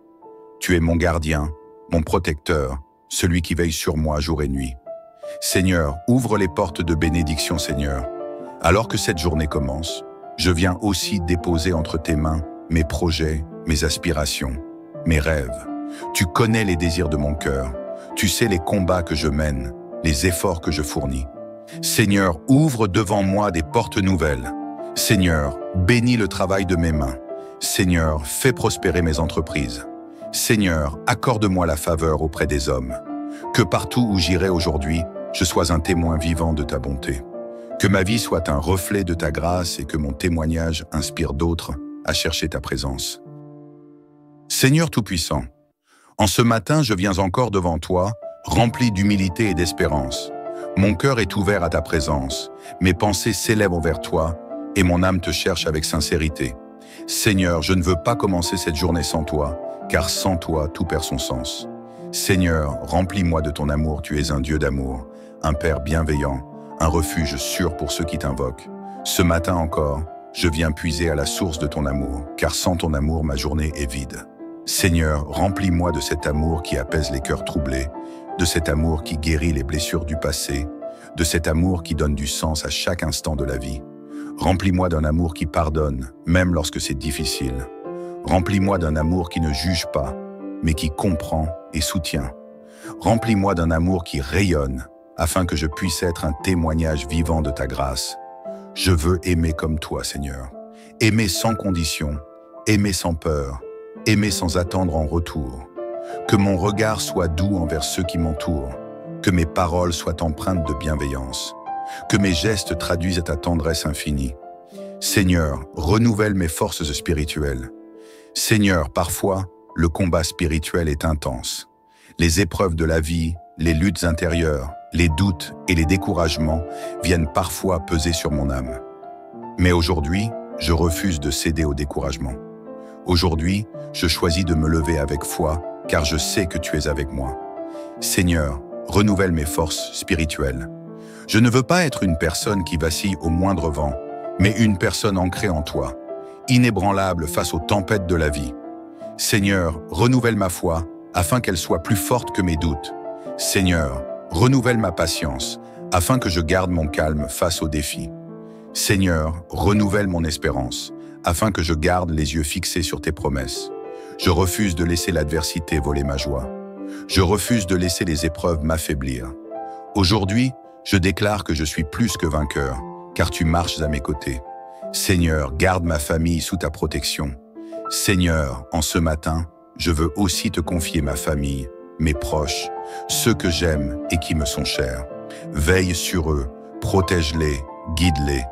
Tu es mon gardien, mon protecteur, celui qui veille sur moi jour et nuit. Seigneur, ouvre les portes de bénédiction, Seigneur. Alors que cette journée commence, je viens aussi déposer entre tes mains mes projets, mes aspirations, mes rêves. Tu connais les désirs de mon cœur. Tu sais les combats que je mène, les efforts que je fournis. Seigneur, ouvre devant moi des portes nouvelles. Seigneur, bénis le travail de mes mains. Seigneur, fais prospérer mes entreprises. Seigneur, accorde-moi la faveur auprès des hommes. Que partout où j'irai aujourd'hui, je sois un témoin vivant de ta bonté. Que ma vie soit un reflet de ta grâce et que mon témoignage inspire d'autres à chercher ta présence. Seigneur Tout-Puissant, en ce matin, je viens encore devant toi, rempli d'humilité et d'espérance. Mon cœur est ouvert à ta présence, mes pensées s'élèvent envers toi et mon âme te cherche avec sincérité. Seigneur, je ne veux pas commencer cette journée sans toi, car sans toi, tout perd son sens. Seigneur, remplis-moi de ton amour, tu es un Dieu d'amour, un Père bienveillant, un refuge sûr pour ceux qui t'invoquent. Ce matin encore, je viens puiser à la source de ton amour, car sans ton amour, ma journée est vide. Seigneur, remplis-moi de cet amour qui apaise les cœurs troublés, de cet amour qui guérit les blessures du passé, de cet amour qui donne du sens à chaque instant de la vie. Remplis-moi d'un amour qui pardonne, même lorsque c'est difficile. Remplis-moi d'un amour qui ne juge pas, mais qui comprend et soutient. Remplis-moi d'un amour qui rayonne, afin que je puisse être un témoignage vivant de ta grâce. Je veux aimer comme toi, Seigneur. Aimer sans condition, aimer sans peur, aimer sans attendre en retour. Que mon regard soit doux envers ceux qui m'entourent, que mes paroles soient empreintes de bienveillance, que mes gestes traduisent ta tendresse infinie. Seigneur, renouvelle mes forces spirituelles. Seigneur, parfois, le combat spirituel est intense. Les épreuves de la vie, les luttes intérieures, les doutes et les découragements viennent parfois peser sur mon âme. Mais aujourd'hui, je refuse de céder au découragement. Aujourd'hui, je choisis de me lever avec foi, car je sais que tu es avec moi. Seigneur, renouvelle mes forces spirituelles. Je ne veux pas être une personne qui vacille au moindre vent, mais une personne ancrée en toi, inébranlable face aux tempêtes de la vie. Seigneur, renouvelle ma foi, afin qu'elle soit plus forte que mes doutes. Seigneur, renouvelle ma patience, afin que je garde mon calme face aux défis. Seigneur, renouvelle mon espérance, afin que je garde les yeux fixés sur tes promesses. Je refuse de laisser l'adversité voler ma joie. Je refuse de laisser les épreuves m'affaiblir. Aujourd'hui, je déclare que je suis plus que vainqueur, car tu marches à mes côtés. Seigneur, garde ma famille sous ta protection. Seigneur, en ce matin, je veux aussi te confier ma famille, mes proches, ceux que j'aime et qui me sont chers. Veille sur eux, protège-les, guide-les.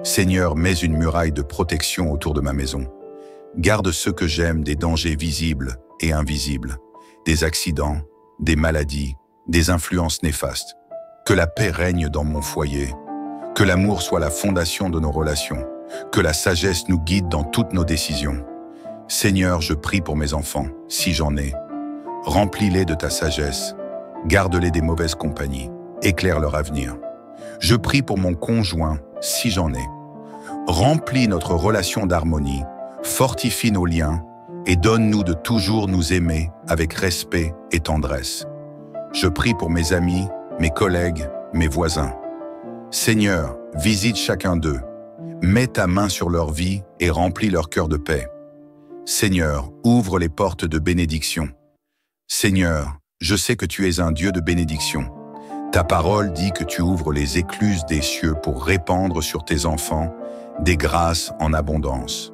Seigneur, mets une muraille de protection autour de ma maison. Garde ceux que j'aime des dangers visibles et invisibles, des accidents, des maladies, des influences néfastes. Que la paix règne dans mon foyer, que l'amour soit la fondation de nos relations, que la sagesse nous guide dans toutes nos décisions. Seigneur, je prie pour mes enfants, si j'en ai. Remplis-les de ta sagesse, garde-les des mauvaises compagnies, éclaire leur avenir. Je prie pour mon conjoint, si j'en ai. Remplis notre relation d'harmonie, fortifie nos liens et donne-nous de toujours nous aimer avec respect et tendresse. Je prie pour mes amis, mes collègues, mes voisins. Seigneur, visite chacun d'eux, mets ta main sur leur vie et remplis leur cœur de paix. Seigneur, ouvre les portes de bénédiction. Seigneur, je sais que tu es un Dieu de bénédiction. Ta parole dit que tu ouvres les écluses des cieux pour répandre sur tes enfants des grâces en abondance.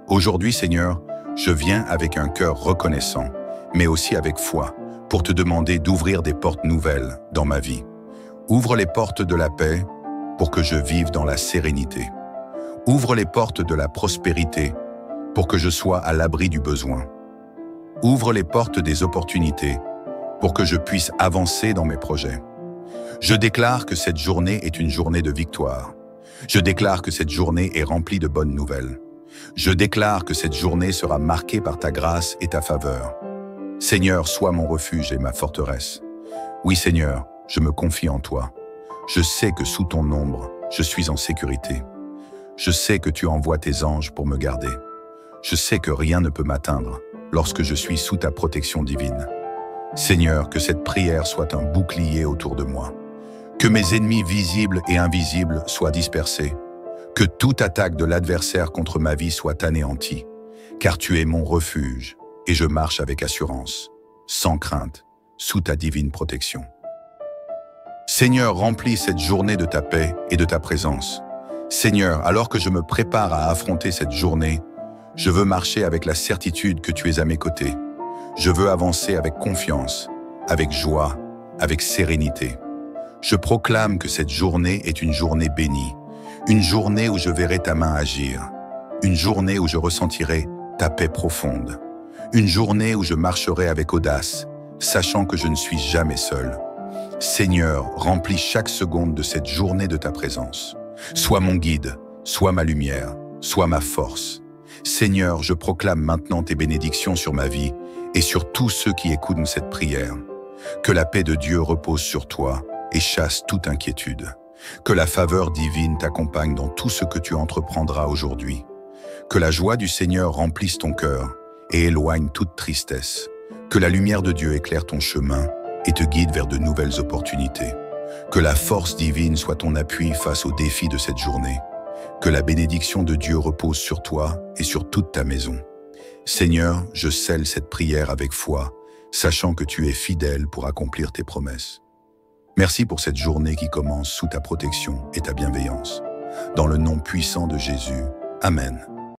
Aujourd'hui, Seigneur, je viens avec un cœur reconnaissant, mais aussi avec foi, pour te demander d'ouvrir des portes nouvelles dans ma vie. Ouvre les portes de la paix pour que je vive dans la sérénité. Ouvre les portes de la prospérité pour que je sois à l'abri du besoin. Ouvre les portes des opportunités pour que je puisse avancer dans mes projets. Je déclare que cette journée est une journée de victoire. Je déclare que cette journée est remplie de bonnes nouvelles. Je déclare que cette journée sera marquée par ta grâce et ta faveur. Seigneur, sois mon refuge et ma forteresse. Oui, Seigneur, je me confie en toi. Je sais que sous ton ombre, je suis en sécurité. Je sais que tu envoies tes anges pour me garder. Je sais que rien ne peut m'atteindre lorsque je suis sous ta protection divine. Seigneur, que cette prière soit un bouclier autour de moi. Que mes ennemis visibles et invisibles soient dispersés. Que toute attaque de l'adversaire contre ma vie soit anéantie. Car tu es mon refuge et je marche avec assurance, sans crainte, sous ta divine protection. Seigneur, remplis cette journée de ta paix et de ta présence. Seigneur, alors que je me prépare à affronter cette journée, je veux marcher avec la certitude que tu es à mes côtés. Je veux avancer avec confiance, avec joie, avec sérénité. Je proclame que cette journée est une journée bénie, une journée où je verrai ta main agir, une journée où je ressentirai ta paix profonde, une journée où je marcherai avec audace, sachant que je ne suis jamais seul. Seigneur, remplis chaque seconde de cette journée de ta présence. Sois mon guide, sois ma lumière, sois ma force. Seigneur, je proclame maintenant tes bénédictions sur ma vie et sur tous ceux qui écoutent cette prière. Que la paix de Dieu repose sur toi et chasse toute inquiétude. Que la faveur divine t'accompagne dans tout ce que tu entreprendras aujourd'hui. Que la joie du Seigneur remplisse ton cœur et éloigne toute tristesse. Que la lumière de Dieu éclaire ton chemin et te guide vers de nouvelles opportunités. Que la force divine soit ton appui face aux défis de cette journée. Que la bénédiction de Dieu repose sur toi et sur toute ta maison. Seigneur, je scelle cette prière avec foi, sachant que tu es fidèle pour accomplir tes promesses. Merci pour cette journée qui commence sous ta protection et ta bienveillance. Dans le nom puissant de Jésus, Amen.